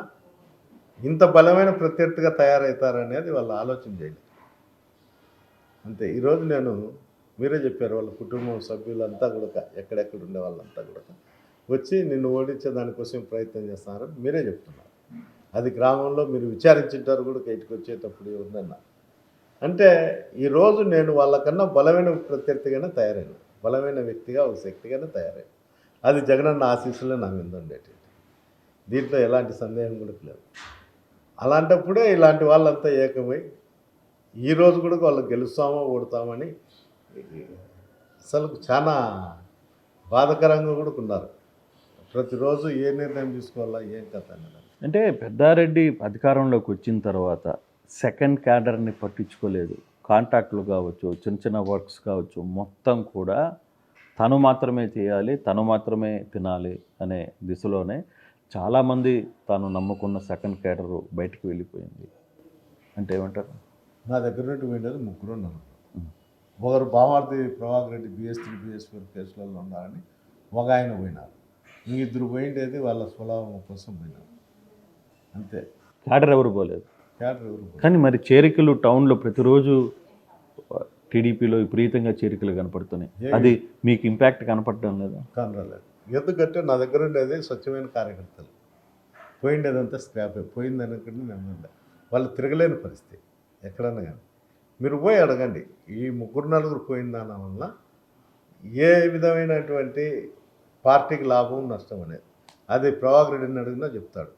ఇంత బలమైన ప్రత్యర్థిగా తయారవుతారనేది వాళ్ళు ఆలోచన చేయలేదు. అంతే. ఈరోజు నేను మీరే చెప్పారు, వాళ్ళ కుటుంబం సభ్యులంతా కూడా ఎక్కడెక్కడ ఉండే వాళ్ళంతా కూడా వచ్చి నిన్ను ఓడించే దానికోసం ప్రయత్నం చేస్తున్నారని మీరే చెప్తున్నారు. అది గ్రామంలో మీరు విచారించుంటారు కూడా ఇటుకు వచ్చేటప్పుడు ఎవరినన్నా. అంటే ఈరోజు నేను వాళ్ళకన్నా బలమైన ప్రత్యర్థిగానే తయారైన, బలమైన వ్యక్తిగా ఒక శక్తిగానే తయారైన. అది జగనన్న ఆశీస్సులో నా మీద ఉండేటి, దీంట్లో ఎలాంటి సందేహం కూడా లేదు. అలాంటప్పుడే ఇలాంటి వాళ్ళంతా ఏకమై ఈ రోజు కూడా వాళ్ళు గెలుస్తామో ఓడతామని అసలు చాలా బాధాకరంగా కూడా ఉన్నారు. ప్రతిరోజు ఏ నిర్ణయం తీసుకోవాలా ఏం కథ అనేది. అంటే పెద్దారెడ్డి అధికారంలోకి వచ్చిన తర్వాత సెకండ్ క్యాడర్ని పట్టించుకోలేదు. కాంట్రాక్టులు కావచ్చు, చిన్న చిన్న వర్క్స్ కావచ్చు, మొత్తం కూడా తను మాత్రమే చేయాలి, తను మాత్రమే తినాలి అనే దిశలోనే చాలామంది తాను నమ్ముకున్న సెకండ్ క్యాడర్ బయటికి వెళ్ళిపోయింది. అంటే ఏమంటారు? నా దగ్గర నుండి పోయినది ముగ్గురు ఉన్నారు. ఒకరు బామార్ది ప్రభాకర్ రెడ్డి BS3 BS4 కేసులలో ఉన్నారని ఒక ఆయన పోయినారు. ఇద్దరు పోయిండేది వాళ్ళ స్వలాభం కోసం పోయినారు అంతే. క్యాడర్ ఎవరు పోలేదు. క్యాడర్ ఎవరు పోలేదు. కానీ మరి చేరికలు టౌన్లో ప్రతిరోజు టీడీపీలో విపరీతంగా చేరికలు కనపడుతున్నాయి. అది మీకు ఇంపాక్ట్ కనపడడం లేదా? కనరాలేదు. ఎందుకంటే నా దగ్గర ఉండేది స్వచ్ఛమైన కార్యకర్తలు. పోయిండేదంతా స్క్రాపే. పోయిందనుకుంటే నేను వాళ్ళు తిరగలేని పరిస్థితి ఎక్కడన్నా కానీ. మీరు పోయి అడగండి, ఈ ముగ్గురు నలుగురు పోయిన దాని వల్ల ఏ విధమైనటువంటి పార్టీకి లాభం నష్టం అనేది అది ప్రభాకర్ రెడ్డిని అడిగినా చెప్తాడు.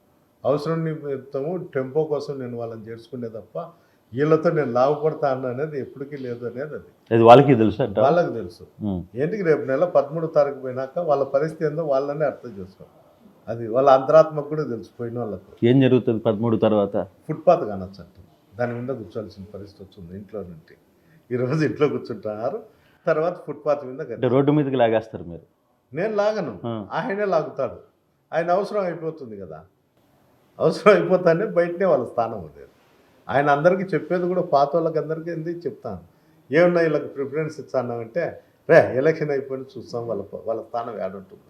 అవసరం నిమిత్తము టెంపో కోసం నేను వాళ్ళని చేర్చుకునే తప్ప వీళ్ళతో నేను లాభపడతా అనేది ఎప్పటికీ లేదు అనేది అది వాళ్ళకి తెలుసు. వాళ్ళకి తెలుసు. ఏంటికి రేపు నెల 13వ తారీఖు పోయినాక వాళ్ళ పరిస్థితి ఏందో వాళ్ళనే అర్థం చేసుకోవాలి. అది వాళ్ళ అంతరాత్మకు కూడా తెలిసిపోయిన వాళ్ళకు. ఏం జరుగుతుంది 13 తర్వాత? ఫుట్పాత్ కానొచ్చు, దాని మీద కూర్చోాల్సిన పరిస్థితి వచ్చింది. ఇంట్లో నుండి ఈరోజు ఇంట్లో కూర్చుంటున్నారు, తర్వాత ఫుట్పాత్ మీద రోడ్డు మీదకి లాగేస్తారు మీరు. నేను లాగను, ఆయనే లాగుతాడు. ఆయన అవసరం అయిపోతుంది కదా, అవసరం అయిపోతానే బయటనే వాళ్ళ స్థానం ఉండేది. ఆయన అందరికీ చెప్పేది కూడా పాత వాళ్ళకి అందరికీ ఎందుకు చెప్తాను, ఏమన్నా వీళ్ళకి ప్రిఫరెన్స్ ఇస్తానంటే ఎలక్షన్ అయిపోయిన చూస్తాం వాళ్ళ స్థానం యాడుంటుంది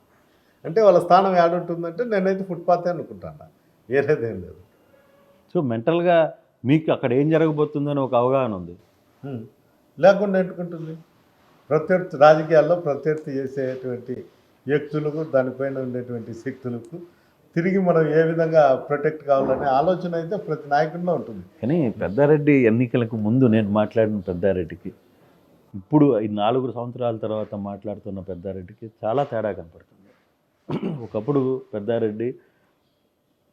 అంటే, వాళ్ళ స్థానం యాడుంటుందంటే నేనైతే ఫుట్పాతే అనుకుంటాను, వేరేదేం లేదు. సో మెంటల్గా మీకు అక్కడ ఏం జరగబోతుందని ఒక అవగాహన ఉంది. లేకుండా ఎట్టుకుంటుంది. ప్రత్యర్థి రాజకీయాల్లో ప్రత్యర్థి చేసేటువంటి వ్యక్తులకు దానిపైన ఉండేటువంటి శక్తులకు తిరిగి మనం ఏ విధంగా ప్రొటెక్ట్ కావాలనే ఆలోచన అయితే ప్రతి నాయకుడిలో ఉంటుంది. కానీ పెద్దారెడ్డి ఎన్నికలకు ముందు నేను మాట్లాడిన పెద్దారెడ్డికి ఇప్పుడు ఈ 4 సంవత్సరాల తర్వాత మాట్లాడుతున్న పెద్దారెడ్డికి చాలా తేడా కనపడుతుంది. ఒకప్పుడు పెద్దారెడ్డి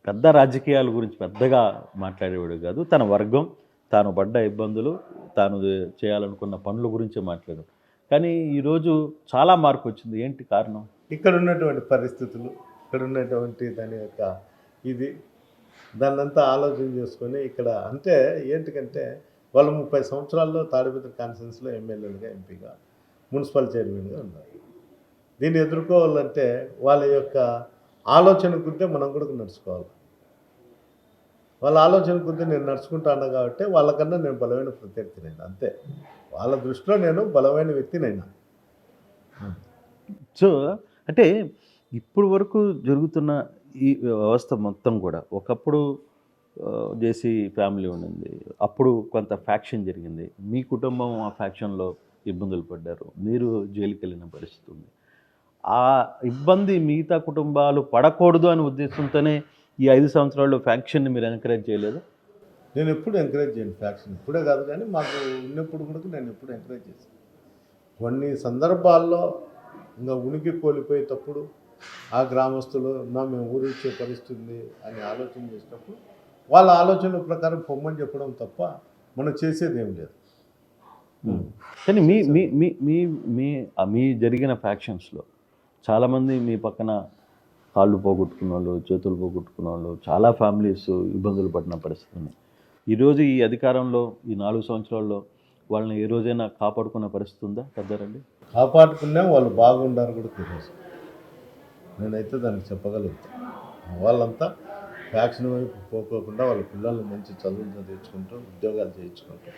పెద్ద రాజకీయాల గురించి పెద్దగా మాట్లాడేవాడు కాదు. తన వర్గం, తాను పడ్డ ఇబ్బందులు, తాను చేయాలనుకున్న పనుల గురించే మాట్లాడాడు. కానీ ఈరోజు చాలా మార్పు వచ్చింది. ఏంటి కారణం? ఇక్కడ ఉన్నటువంటి పరిస్థితులు, ఇక్కడ ఉన్నటువంటి దాని యొక్క ఇది దాన్నంతా ఆలోచన చేసుకొని ఇక్కడ అంటే ఏంటికంటే వాళ్ళు 30 సంవత్సరాల్లో తాడిపత్రి కాన్స్టిట్యున్సీలో ఎమ్మెల్యేలుగా, ఎంపీగా, మున్సిపల్ చైర్మన్గా ఉన్నారు. దీన్ని ఎదుర్కోవాలంటే వాళ్ళ యొక్క ఆలోచన గురించి మనం కూడా నడుచుకోవాలి. వాళ్ళ ఆలోచన గురించి నేను నడుచుకుంటాను కాబట్టి వాళ్ళకన్నా నేను బలమైన ప్రత్యర్థినైనా, అంతే. వాళ్ళ దృష్టిలో నేను బలమైన వ్యక్తినైనా. సో అంటే ఇప్పుడు వరకు జరుగుతున్న ఈ వ్యవస్థ మొత్తం కూడా ఒకప్పుడు జేసీ ఫ్యామిలీ ఉండింది, అప్పుడు కొంత ఫ్యాక్షన్ జరిగింది, మీ కుటుంబం ఆ ఫ్యాక్షన్లో ఇబ్బందులు పడ్డారు, మీరు జైలుకి వెళ్ళిన పరిస్థితి ఉంది. ఆ ఇబ్బంది మిగతా కుటుంబాలు పడకూడదు అనే ఉద్దేశంతోనే ఈ 5 సంవత్సరాల్లో ఫ్యాక్షన్ని మీరు ఎంకరేజ్ చేయలేదు? నేను ఎప్పుడు ఎంకరేజ్ చేయను ఫ్యాక్షన్, ఇప్పుడే కాదు కానీ మాకు ఉన్నప్పుడు కూడా నేను ఎప్పుడు ఎంకరేజ్ చేశాను. కొన్ని సందర్భాల్లో ఇంకా ఉనికి కోల్పోయేటప్పుడు ఆ గ్రామస్తులు మేము ఊరిచ్చే పరిస్థితి అని ఆలోచన చేసినప్పుడు వాళ్ళ ఆలోచనల ప్రకారం పొమ్మని చెప్పడం తప్ప మనం చేసేది ఏం లేదు. కానీ మీ మీ మీ మీ మీ మీ జరిగిన ఫ్యాక్షన్స్లో చాలామంది మీ పక్కన కాళ్ళు పోగొట్టుకున్న వాళ్ళు, చేతులు పోగొట్టుకున్న వాళ్ళు, చాలా ఫ్యామిలీస్ ఇబ్బందులు పడిన పరిస్థితి ఉంది. ఈరోజు ఈ అధికారంలో ఈ 4 సంవత్సరాల్లో వాళ్ళని ఏ రోజైనా కాపాడుకున్న పరిస్థితి ఉందా పెద్దారెడ్డి? కాపాడుకున్నా వాళ్ళు బాగుండారు కూడా తెలియదు. నేనైతే దానికి చెప్పగలుగుతాను. వాళ్ళంతా ఫ్యాక్షన్ వైపు పోకోకుండా వాళ్ళ పిల్లల్ని మంచి చదువులు చదివించుకుంటూ ఉద్యోగాలు చేయించుకుంటూ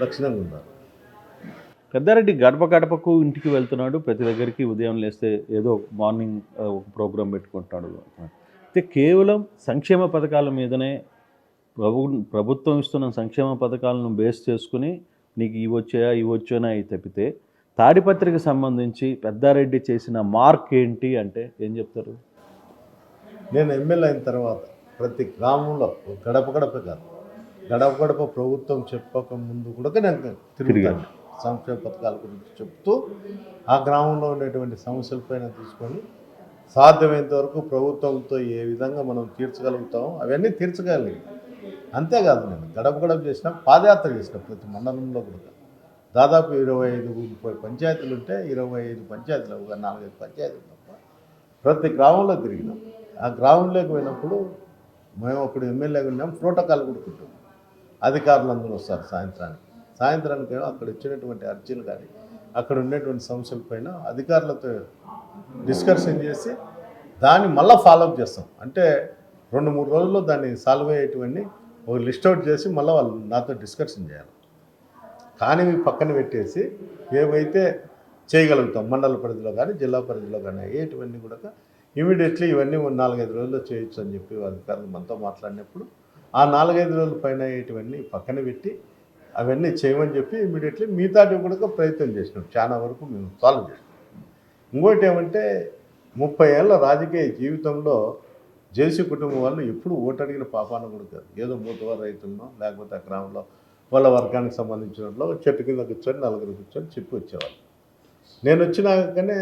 లక్షణంగా ఉన్నారు. పెద్దారెడ్డి గడప గడపకు ఇంటికి వెళ్తున్నాడు, ప్రతి దగ్గరికి ఉదయం లేస్తే ఏదో మార్నింగ్ ఒక ప్రోగ్రాం పెట్టుకుంటున్నాడు. అయితే కేవలం సంక్షేమ పథకాల మీదనే ప్రభుత్వం ఇస్తున్న సంక్షేమ పథకాలను బేస్ చేసుకుని నీకు ఇవి వచ్చాయా అవి తప్పితే తాడిపత్రికి సంబంధించి పెద్దారెడ్డి చేసిన మార్క్ ఏంటి అంటే ఏం చెప్తారు? నేను ఎమ్మెల్యే అయిన తర్వాత ప్రతి గ్రామంలో గడప గడప కాదు, గడప గడప ప్రభుత్వం చెప్పక ముందు కూడా నేను తిరిగాను. సంక్షేమ పథకాల గురించి చెప్తూ ఆ గ్రామంలో ఉండేటువంటి సమస్యలపైన తీసుకొని సాధ్యమైనంత వరకు ప్రభుత్వంతో ఏ విధంగా మనం తీర్చగలుగుతామో అవన్నీ తీర్చగలిగి అంతేకాదు నేను గడప గడప చేసిన పాదయాత్ర చేసిన ప్రతి మండలంలో కూడా దాదాపు 25-30 పంచాయతీలు ఉంటే 25 పంచాయతీలు ఒక 4-5 పంచాయతీలు తప్ప ప్రతి గ్రామంలో తిరిగినాం. ఆ గ్రామంలోకి పోయినప్పుడు మేము అప్పుడు ఎమ్మెల్యేగా ఉన్నాం, ప్రోటోకాల్ కూడా కుట్టాం. అధికారులు అందరూ వస్తారు సాయంత్రానికి అక్కడ ఇచ్చినటువంటి అర్జీలు కానీ అక్కడ ఉండేటువంటి సమస్యల పైన అధికారులతో డిస్కషన్ చేసి దాన్ని మళ్ళీ ఫాలోఅప్ చేస్తాం. అంటే 2-3 రోజుల్లో దాన్ని సాల్వ్ అయ్యేటివన్నీ ఒక లిస్ట్ అవుట్ చేసి మళ్ళీ వాళ్ళు నాతో డిస్కషన్ చేయాలి. కానీ పక్కన పెట్టేసి ఏవైతే చేయగలుగుతాం మండల పరిధిలో కానీ జిల్లా పరిధిలో కానీ అయ్యేటివన్నీ కూడా ఇమీడియట్లీ ఇవన్నీ 4-5 రోజుల్లో చేయొచ్చు అని చెప్పి అధికారులు మనతో మాట్లాడినప్పుడు ఆ 4-5 రోజుల పైన అయ్యేటివన్నీ పక్కన పెట్టి అవన్నీ చేయమని చెప్పి ఇమీడియట్లీ మిగతాటివి కూడా ప్రయత్నం చేసినాం. చాలా వరకు మేము సాల్వ్ చేసినాం. ఇంకోటి ఏమంటే 30 ఏళ్ళ రాజకీయ జీవితంలో జేసీ కుటుంబం వాళ్ళు ఎప్పుడు ఓటు అడిగిన పాపాన కూడా కాదు. ఏదో మూతవారు రైతులను లేకపోతే ఆ గ్రామంలో వాళ్ళ వర్గానికి సంబంధించిన వాళ్ళు చెట్టు కింద కూర్చొని 4 కూర్చొని చెప్పి వచ్చేవాళ్ళు. నేను వచ్చినాకనే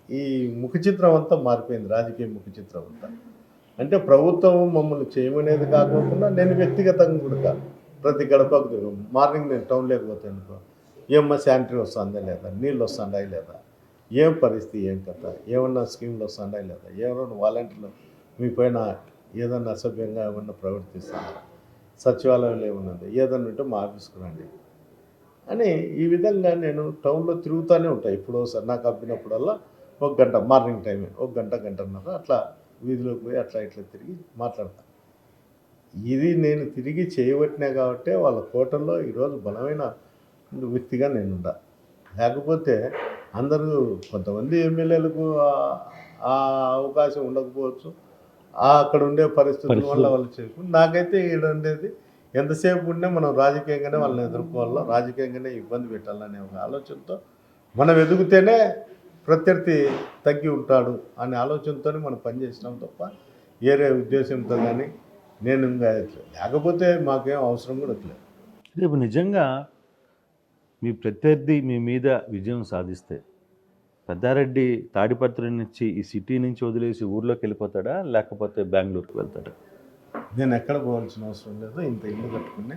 ఈ ముఖ చిత్రం అంతా మారిపోయింది, రాజకీయ ముఖ చిత్రం అంతా. అంటే ప్రభుత్వం మమ్మల్ని చేయమనేది కాకుండా నేను వ్యక్తిగతంగా కూడా కాదు. ప్రతి గడపకు మార్నింగ్ నేను టౌన్ లేకపోతే అనుకో ఏమన్నా శానిటరీ వస్తుందా లేదా, నీళ్ళు వస్తుందా లేదా, ఏం పరిస్థితి ఏం కథ, ఏమన్నా స్కీమ్లు వస్తుందా లేదా, ఎవరైనా వాలంటీర్లు మీ పైన ఏదన్నా అసభ్యంగా ఏమన్నా ప్రవర్తిస్తున్నారా, సచివాలయంలో ఏమన్నది ఏదన్నా ఉంటే మా ఆఫీస్కి రండి అని ఈ విధంగా నేను టౌన్లో తిరుగుతూనే ఉంటాను. ఇప్పుడు సార్ నాకు అప్పినప్పుడల్లా 1 గంట మార్నింగ్ టైమే 1 గంట గంటన్నర అట్లా వీధిలోకి పోయి అట్లా ఇట్లా తిరిగి మాట్లాడతాను. ఇది నేను తిరిగి చేయబట్టినా కాబట్టి వాళ్ళ కోటల్లో ఈరోజు బలమైన వ్యక్తిగా నేను ఉండా. లేకపోతే అందరూ కొంతమంది ఎమ్మెల్యేలకు ఆ అవకాశం ఉండకపోవచ్చు, అక్కడ ఉండే పరిస్థితుల వల్ల వాళ్ళు చేయకుండా. నాకైతే ఈడ ఉండేది ఎంతసేపు ఉండే మనం రాజకీయంగానే వాళ్ళని ఎదుర్కోవాలో, రాజకీయంగానే ఇబ్బంది పెట్టాలనే ఒక ఆలోచనతో మనం ఎదుగుతేనే ప్రత్యర్థి తగ్గి ఉంటాడు అనే ఆలోచనతోనే మనం పనిచేసినాం తప్ప వేరే ఉద్దేశంతో కానీ నేను ఇంకా లేకపోతే మాకేం అవసరం కూడా లేదు. రేపు నిజంగా మీ ప్రత్యర్థి మీ మీద విజయం సాధిస్తే పెద్దారెడ్డి తాడిపత్రి నుంచి ఈ సిటీ నుంచి వదిలేసి ఊర్లోకి వెళ్ళిపోతాడా లేకపోతే బెంగళూరుకి వెళ్తాడా? నేను ఎక్కడ పోవాల్సిన అవసరం లేదు. ఇంత ఇల్లు కట్టుకునే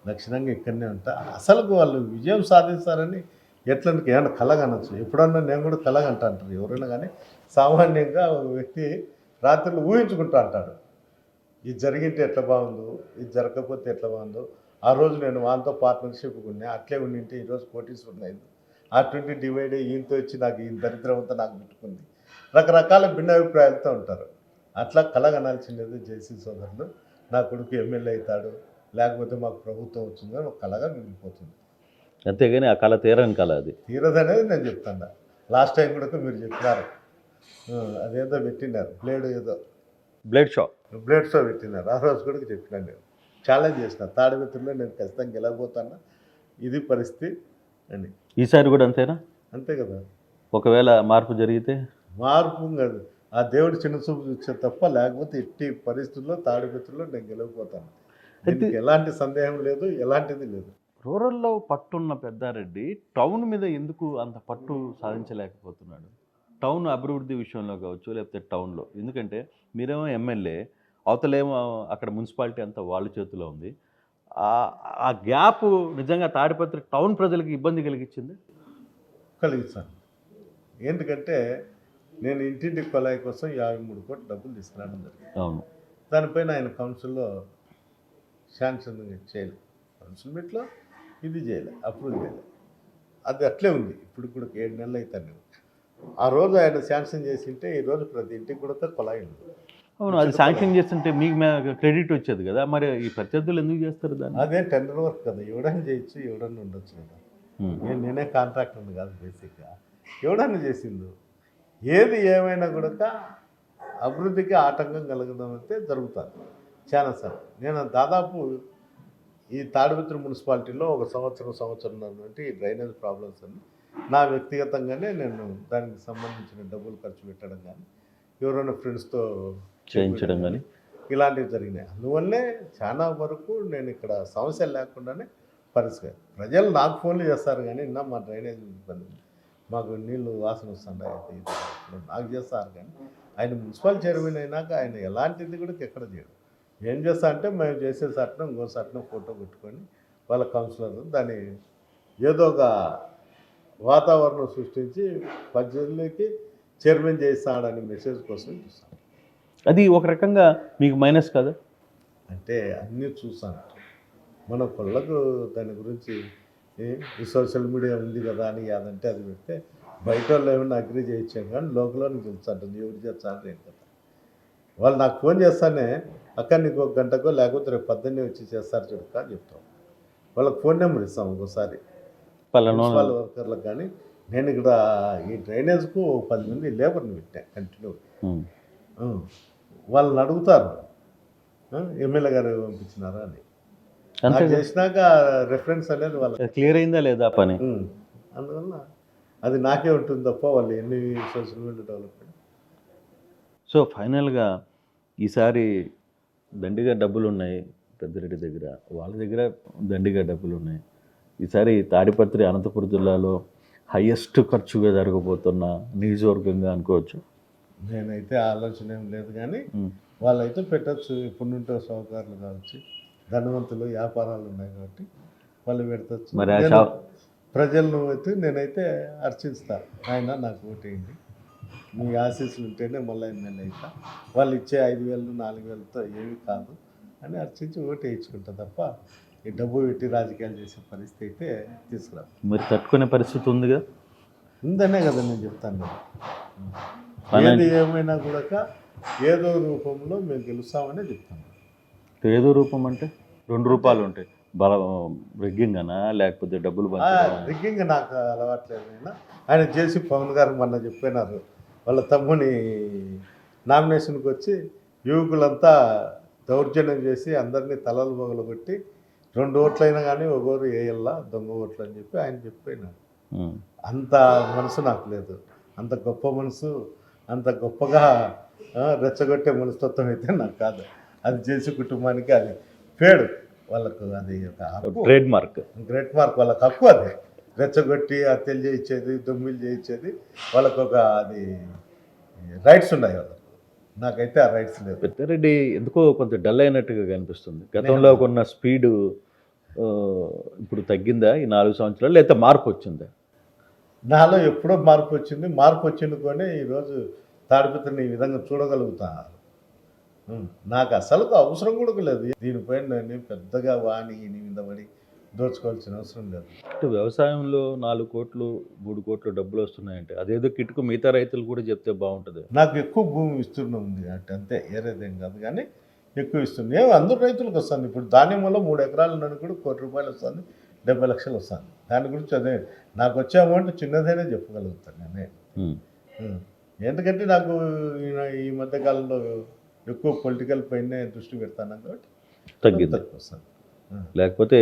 లక్షణంగా ఇక్కడనే ఉంటా. అసలు వాళ్ళు విజయం సాధిస్తారని ఎట్లనికి ఏమన్నా కలగనొచ్చు. ఎప్పుడన్నా నేను కూడా కలగంటా అంటారు ఎవరైనా కానీ. సామాన్యంగా ఒక వ్యక్తి రాత్రులు ఊహించుకుంటా అంటాడు, ఇది జరిగింటే ఎట్లా బాగుందో, ఇది జరగకపోతే ఎట్లా బాగుందో, ఆ రోజు నేను వాళ్ళతో పార్ట్నర్షిప్ ఉన్నా అట్లే ఉండింటే ఈరోజు కోటీశ్వరుని అయింది, అటువంటి డివైడ్ ఈయనతో వచ్చి నాకు ఈ దరిద్రం అంతా నాకు పెట్టుకుంది. రకరకాల భిన్నాభిప్రాయాలతో ఉంటారు. అట్లా కలగనాల్సింది జేసీ సోదరులు నా కొడుకు ఎమ్మెల్యే అవుతాడు లేకపోతే మాకు ప్రభుత్వం వచ్చిందని ఒక కళగా మిగిలిపోతుంది. అంతేగాని ఆ కళ తీరని కళ అది తీరదనేది నేను చెప్తాను. లాస్ట్ టైం కూడా మీరు చెప్పినారు, అదేదో పెట్టినారు బ్లేడ్ షో పెట్టినారు. ఆ రోజు కూడా చెప్పినాను, నేను ఛాలెంజ్ చేసిన తాడిపత్రిలో నేను ఖచ్చితంగా గెలవబోతాను, ఇది పరిస్థితి అని. ఈసారి కూడా అంతేనా? అంతే కదా. ఒకవేళ మార్పు జరిగితే మార్పు కాదు, ఆ దేవుడు చిన్న చూపు చూసే తప్ప లేకపోతే ఎట్టి పరిస్థితుల్లో తాడిపత్రిలో నేను గెలవబోతాను. దీనికి ఎలాంటి సందేహం లేదు, ఎలాంటిది లేదు. రూరల్లో పట్టున్న పెద్దారెడ్డి టౌన్ మీద ఎందుకు అంత పట్టు సాధించలేకపోతున్నాడు? టౌన్ అభివృద్ధి విషయంలో కావచ్చు లేకపోతే టౌన్లో, ఎందుకంటే మీరేమో ఎమ్మెల్యే, అవతలేమో అక్కడ మున్సిపాలిటీ అంతా వాళ్ళ చేతిలో ఉంది. ఆ గ్యాప్ నిజంగా తాడిపత్రి టౌన్ ప్రజలకు ఇబ్బంది కలిగించింది. కలిగిస్తాను. ఎందుకంటే నేను ఇంటింటి కొలాయి కోసం 53 కోట్ల డబ్బులు తీసుకురావడం జరిగింది. అవును, దానిపైన ఆయన కౌన్సిల్లో శాంక్షన్ చేయలేదు, కౌన్సిల్ మీట్లో ఇది చేయలేదు, అప్రూవ్ చేయలేదు. అది అట్లే ఉంది. ఇప్పుడు కూడా 7 నెలలు అవుతాను. ఆ రోజు ఆయన శాంక్షన్ చేసింటే ఈరోజు ప్రతి ఇంటికి కూడా కొలాయి ఉంది. అవును, అది శాంక్షన్ చేస్తుంటే మీకు క్రెడిట్ వచ్చేది కదా, మరి ఈ ప్రత్యర్థులు ఎందుకు చేస్తారు దాన్ని? అదే టెండర్ వర్క్ కదా, ఎవడన్నా చేయొచ్చు, ఎవడన్నా ఉండొచ్చు కదా. నేనే కాంట్రాక్టర్ కాదు, బేసిక్గా ఎవడన్నా చేసిండు. ఏది ఏమైనా కూడా అభివృద్ధికి ఆటంకం కలగడం అయితే జరుగుతుంది చాలాసార్లు. నేను దాదాపు ఈ తాడిపత్రి మున్సిపాలిటీలో ఒక సంవత్సరం నుండి ఈ డ్రైనేజ్ ప్రాబ్లమ్స్ అన్ని నా వ్యక్తిగతంగానే నేను దానికి సంబంధించిన డబ్బులు ఖర్చు పెట్టడం కానీ ఎవరైనా ఫ్రెండ్స్తో చేయించడం కానీ ఇలాంటివి జరిగినాయి. అందువల్లే చాలా వరకు నేను ఇక్కడ సమస్యలు లేకుండానే పరిస్థితి. ప్రజలు నాకు ఫోన్లు చేస్తారు కానీ మా డ్రైనేజ్ ఇబ్బంది, మాకు నీళ్ళు వాసన వస్తుంటాయి నాకు చేస్తారు. కానీ ఆయన మున్సిపల్ చైర్మన్ అయినాక ఆయన ఎలాంటిది కూడా ఎక్కడ చేయడు. ఏం చేస్తా అంటే మేము చేసే సట్నం ఇంకో సట్నం ఫోటో పెట్టుకొని వాళ్ళ కౌన్సిలర్ దాన్ని ఏదో ఒక వాతావరణం సృష్టించి ప్రజలకి చైర్మన్ చేస్తాడని మెసేజ్ కోసం చూస్తాను. అది ఒక రకంగా మీకు మైనస్ కదా? అంటే అన్నీ చూసాను మన కొళ్ళకు దాని గురించి ఈ సోషల్ మీడియా ఉంది కదా అని అదంటే అది పెడితే బయట వాళ్ళు ఏమైనా అగ్రీ చేయొచ్చాం కానీ లోకల్లో నీకు తెలుసు అంటుంది ఎవరు చేస్తాను ఏం కదా. వాళ్ళు నాకు ఫోన్ చేస్తానే అక్క నీకు ఒక గంటకో లేకపోతే రేపు 18 వచ్చి చేస్తారు చూడక అని చెప్తాం. వాళ్ళకి ఫోన్ నెంబర్ ఇస్తాం ఒకసారి వాళ్ళ వర్కర్లకు. కానీ నేను ఇక్కడ ఈ డ్రైనేజ్కు 10 మంది లేబర్ని పెట్టా కంటిన్యూ. వాళ్ళని అడుగుతారు ఎమ్మెల్యే గారు పంపించినారా అని. నాకు చేసినాక రెఫరెన్స్ అనేది వాళ్ళ క్లియర్ అయిందా లేదా పని. అందువల్ల అది నాకే ఉంటుంది తప్ప వాళ్ళు ఎన్ని సోషల్ మీడియా డెవలప్మెంట్. సో ఫైనల్గా ఈసారి దండిగా డబ్బులు ఉన్నాయి పెద్దిరెడ్డి దగ్గర, వాళ్ళ దగ్గర దండిగా డబ్బులు ఉన్నాయి. ఈసారి తాడిపత్రి అనంతపురం జిల్లాలో హయ్యెస్ట్ ఖర్చుగా జరగబోతున్న నియోజకవర్గంగా అనుకోవచ్చు. నేనైతే ఆలోచన ఏం లేదు కానీ వాళ్ళైతే పెట్టచ్చు. ఎప్పటి నుంటో సౌకర్యాలు కావచ్చు, ధనవంతులు వ్యాపారాలు ఉన్నాయి కాబట్టి వాళ్ళు పెట్టచ్చు. మరి ప్రజలను అయితే నేనైతే అర్చిస్తాను. ఆయన నాకు ఓటేయండి, మీ ఆశీస్సులు ఉంటేనే మళ్ళీ ఎమ్మెల్యే అవుతా, వాళ్ళు ఇచ్చే 5,000 4,000తో ఏమి కాదు అని అర్చించి ఓటు వేయించుకుంటా తప్ప ఈ డబ్బు పెట్టి రాజకీయాలు చేసే పరిస్థితి అయితే తీసుకురా. మరి తట్టుకునే పరిస్థితి ఉందిగా, ఉందనే కదా నేను చెప్తాను కదా. ఏది ఏమైనా కూడా ఏదో రూపంలో మేము గెలుస్తామనే చెప్తాను. ఏదో రూపం అంటే 2 రూపాయలు ఉంటాయి, రిగ్గింగ్ అనా లేకపోతే డబ్బులు రిగ్గింగ్ నాకు అలవాట్లేదు. నేను ఆయన జేసీ పవన్ గారు మొన్న చెప్పినారు వాళ్ళ తమ్ముని నామినేషన్కి వచ్చి యువకులంతా దౌర్జన్యం చేసి అందరినీ తలలు పగలగొట్టి 2 ఓట్లైనా కానీ ఒకరు వేయల్లా దొంగ ఓట్లు అని చెప్పి ఆయన చెప్పినారు. అంత మనసు నాకు లేదు. అంత గొప్ప మనసు, అంత గొప్పగా రెచ్చగొట్టే మనస్తత్వం అయితే నాకు కాదు. అది చేసి కుటుంబానికి అది పేడు వాళ్ళకు, అది ఒక గ్రేట్ మార్క్ వాళ్ళకి హక్కు. అది రెచ్చగొట్టి హత్యలు చేయించేది, దొమ్మిలు చేయించేది వాళ్ళకు ఒక అది రైట్స్ ఉన్నాయి వాళ్ళకు. నాకైతే ఆ రైట్స్ లేదు. పెద్దిరెడ్డి ఎందుకో కొంచెం డల్ అయినట్టుగా కనిపిస్తుంది. గతంలో ఉన్న స్పీడు ఇప్పుడు తగ్గిందా ఈ 4 సంవత్సరాలు, లేకపోతే మార్పు వచ్చిందా? నాలో ఎప్పుడో మార్పు వచ్చింది. మార్పు వచ్చిందుకొని ఈరోజు తాడిపత్రిని ఈ విధంగా చూడగలుగుతాను. నాకు అసలు అవసరం కూడా లేదు దీనిపైన. నేను పెద్దగా వాణి మీద పడి దోచుకోవాల్సిన అవసరం లేదు. వ్యవసాయంలో 4 కోట్లు 3 కోట్లు డబ్బులు వస్తున్నాయంటే అదేదో కిటుకు మిగతా రైతులు కూడా చెప్తే బాగుంటుంది. నాకు ఎక్కువ భూమి విస్తీర్ణం ఉంది అంటే అంతే, ఏరేదేం కాదు కానీ ఎక్కువ ఇస్తుంది. అందరూ రైతులకు వస్తుంది. ఇప్పుడు ధాన్యం వల్ల 3 ఎకరాలు నన్ను కూడా ₹1 కోటి వస్తుంది, 70 లక్షలు వస్తుంది. దాని గురించి అదే నాకు వచ్చే అమౌంట్ చిన్నదైనా చెప్పగలుగుతాను నేను. ఎందుకంటే నాకు ఈ మధ్యకాలంలో ఎక్కువ పొలిటికల్ పైనే దృష్టి పెడతాను కాబట్టి తగ్గింది వస్తుంది. లేకపోతే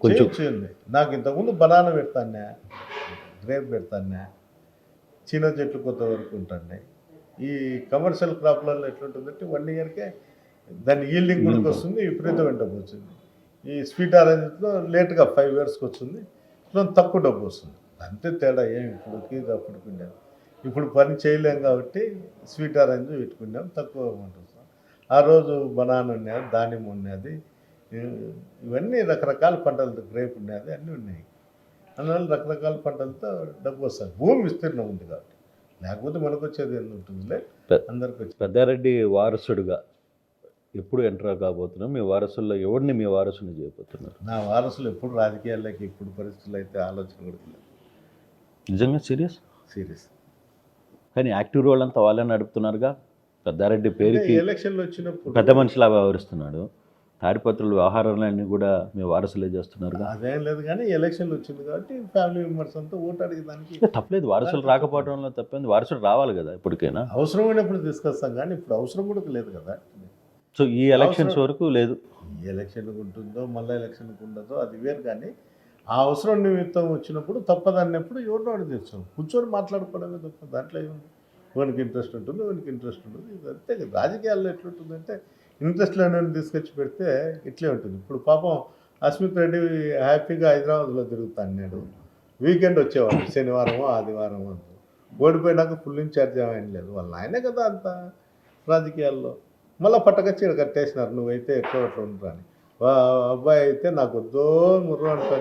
కొంచెం నాకు ఇంతకుముందు బనానా పెడతానే, గ్రేప్ పెడతానే, చిన్న చెట్లు కొత్త వరకు ఉంటాయి. ఈ కమర్షియల్ క్రాప్లలో ఎట్లుంటుందంటే 1 ఇయర్కే దాని ఈల్డింగ్ కూడా వస్తుంది, విపరీతమైన డబ్బు వచ్చింది. ఈ స్వీట్ ఆరెంజ్లో లేట్గా 5 ఇయర్స్కి వస్తుంది, తక్కువ డబ్బు వస్తుంది. అంతే తేడా. ఇప్పుడుకి అప్పటికి ఉండేది. ఇప్పుడు పని చేయలేం కాబట్టి స్వీట్ ఆరెంజ్ పెట్టుకున్నాం, తక్కువ అమౌంట్ వస్తుంది. ఆ రోజు బనానా ఉన్నది, దానిమ్మ ఉన్నది, ఇవన్నీ రకరకాల పంటలతో, గ్రేప్ ఉన్నది, అన్నీ ఉన్నాయి. అందువల్ల రకరకాల పంటలతో డబ్బు వస్తుంది. భూమి విస్తీర్ణం ఉంది కాబట్టి. లేకపోతే మనకు వచ్చేది ఎంత ఉంటుందిలే, అందరికి వచ్చి. పెద్దారెడ్డి వారసుడుగా ఎప్పుడు ఎంటర్ కాబోతున్నాం? మీ వారసుల్లో ఎవరిని మీ వారసుని చేయబోతున్నారు? నా వారసులు ఎప్పుడు రాజకీయాల్లోకి ఇప్పుడు పరిస్థితులు అయితే ఆలోచన కూడా లేదు. నిజంగా సీరియస్ కానీ యాక్టివ్ రోల్ అంతా వాళ్ళే నడుపుతున్నారుగా. పెద్దారెడ్డి పేరుకి ఎలక్షన్లు వచ్చినప్పుడు పెద్ద మనిషిలా వ్యవహరిస్తున్నాడు. తాడిపత్రుల వ్యవహారాలన్నీ కూడా మీ వారసులే చేస్తున్నారుగా. అదేం లేదు కానీ ఎలక్షన్లు వచ్చింది కాబట్టి ఫ్యామిలీ మెంబర్స్ అంతా ఓటు అడిగేదానికి తప్పలేదు. వారసులు రాకపోవడంలో తప్పింది. వారసులు రావాలి కదా ఇప్పటికైనా. అవసరమైనప్పుడు తీసుకొస్తాం కానీ ఇప్పుడు అవసరం కూడా లేదు కదా. సో ఈ ఎలక్షన్స్ వరకు లేదు. ఈ ఎలక్షన్కి ఉంటుందో మళ్ళీ ఎలక్షన్కి ఉండదో అది వేరు. కానీ ఆ అవసరం నిమిత్తం వచ్చినప్పుడు తప్పదన్నప్పుడు ఎవరినో అడిగి తెచ్చాం, కూర్చొని మాట్లాడుకోవడమే తప్ప. దాంట్లో ఏముంది? వానికి ఇంట్రెస్ట్ ఉంటుంది, వానికి ఇంట్రెస్ట్ ఉంటుంది, ఇది అంతే కదా. రాజకీయాల్లో ఎట్లుంటుందంటే ఇంట్రెస్ట్ లేని తీసుకొచ్చి పెడితే ఇట్లే ఉంటుంది. ఇప్పుడు పాపం అస్మిత్ రెడ్డి హ్యాపీగా హైదరాబాద్లో తిరుగుతాడు. వీకెండ్ వచ్చేవాడు, శనివారం ఆదివారం ఓడిపోయినాక ఫుల్ ఇన్ఛార్జ్ ఏమైనా లేదు. వాళ్ళ ఆయనే కదా అంత రాజకీయాల్లో. మళ్ళీ పట్టకొచ్చి ఇక్కడ కట్టేసినారు, నువ్వైతే ఎట్లా అట్లా ఉండరా అని. అబ్బాయి అయితే నాకు వద్దో ముర్రు అంటే,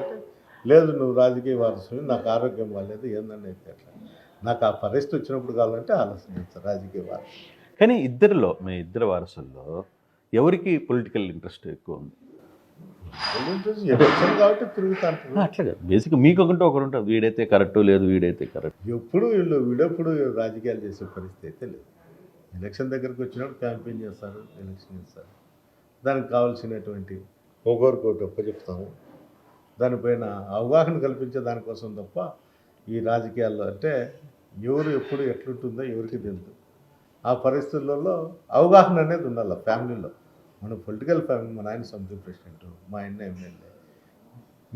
లేదు నువ్వు రాజకీయ వారసుని, నాకు ఆరోగ్యం బాగాలేదు ఏందని అయితే అట్లా. నాకు ఆ పరిస్థితి వచ్చినప్పుడు కావాలంటే ఆలోచించారు రాజకీయ వారసు. కానీ ఇద్దరిలో మీ ఇద్దరు వారసుల్లో ఎవరికి పొలిటికల్ ఇంట్రెస్ట్ ఎక్కువ ఉంది? ఎలక్షన్ కాబట్టి తిరుగుతా అంటారు. అట్లా బేసిక్ మీకు ఒకరు ఉంటుంది, వీడైతే కరెక్ట్ లేదు వీడైతే కరెక్ట్. ఎప్పుడు వీడెప్పుడు రాజకీయాలు చేసే పరిస్థితి అయితే లేదు. ఎలక్షన్ దగ్గరికి వచ్చినప్పుడు క్యాంపెయిన్ చేస్తారు, ఎలక్షన్ చేస్తారు. దానికి కావాల్సినటువంటి ఒకరికొకటి ఒప్పచెప్తాము. దానిపైన అవగాహన కల్పించే దానికోసం తప్ప ఈ రాజకీయాల్లో అంటే ఎవరు ఎప్పుడు ఎట్లుంటుందో ఎవరికి తెలుసు. ఆ పరిస్థితులలో అవగాహన అనేది ఉండాలి ఫ్యామిలీలో. మన పొలిటికల్ ఫ్యామిలీ, మా నాయన సమితి ప్రెసిడెంట్, మా ఆయన ఎమ్మెల్యే,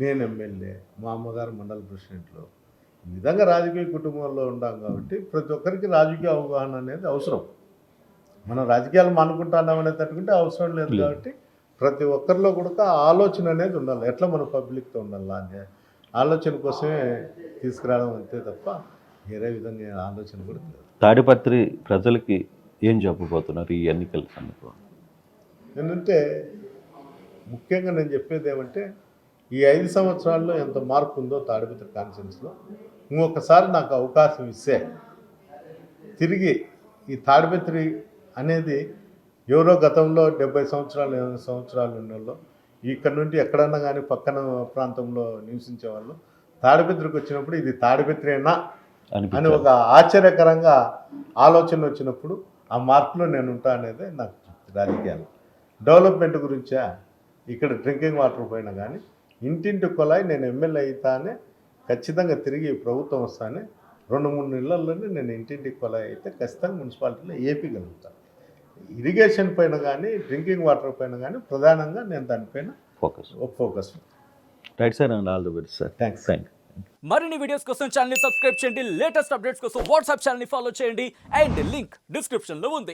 నేను ఎమ్మెల్యే, మా అమ్మగారు మండల ప్రెసిడెంట్లు. ఈ విధంగా రాజకీయ కుటుంబంలో ఉన్నాం కాబట్టి ప్రతి ఒక్కరికి రాజకీయ అవగాహన అనేది అవసరం. మనం రాజకీయాలు మానుకుంటున్నామనే తట్టుకుంటే అవసరం లేదు కాబట్టి ప్రతి ఒక్కరిలో కూడా ఆలోచన అనేది ఉండాలి. ఎట్లా మన పబ్లిక్తో ఉండాలా అనే ఆలోచన కోసమే తీసుకురావడం అంతే తప్ప వేరే విధంగా ఆలోచన కూడా లేదు. తాడిపత్రి ప్రజలకి ఏం చెప్పబోతున్నారు ఈ ఎన్నికల సందర్భంగా? ఏంటంటే ముఖ్యంగా నేను చెప్పేది ఏమంటే ఈ 5 సంవత్సరాల్లో ఎంత మార్పు ఉందో తాడిపత్రి కాన్ఫరెన్స్లో ఇంకొకసారి నాకు అవకాశం ఇస్తే తిరిగి ఈ తాడిపత్రి అనేది ఎవరో గతంలో 70 సంవత్సరాలు 80 సంవత్సరాలు ఉన్నోళ్ళు ఇక్కడ నుండి ఎక్కడన్నా కానీ పక్కన ప్రాంతంలో నివసించే వాళ్ళు తాడిపత్రికి వచ్చినప్పుడు ఇది తాడిపత్రేనా అని ఒక ఆశ్చర్యకరంగా ఆలోచన వచ్చినప్పుడు ఆ మార్పులో నేను ఉంటా అనేది నాకు రాజకీయాలు. డెవలప్మెంట్ గురించా ఇక్కడ డ్రింకింగ్ వాటర్ పైన కానీ ఇంటింటి కొలాయి నేను ఎమ్మెల్యే అయితానే ఖచ్చితంగా తిరిగి ప్రభుత్వం వస్తానే 2-3 నెలల్లోనే నేను ఇంటింటికి కొలాయి అయితే ఖచ్చితంగా మున్సిపాలిటీలో ఏపీగలుగుతాను. ఇరిగేషన్ పైన కానీ డ్రింకింగ్ వాటర్ పైన కానీ ప్రధానంగా నేను దానిపైన focus. Right sir, and all the best sir. Thanks. మరిన్ని వీడియోస్ కోసం ఛానల్ ని సబ్స్క్రైబ్ చేయండి, లేటెస్ట్ అప్డేట్స్ కోసం వాట్సాప్ ఛానల్ ని ఫాలో చేయండి అండ్ లింక్ డిస్క్రిప్షన్ లో ఉంది.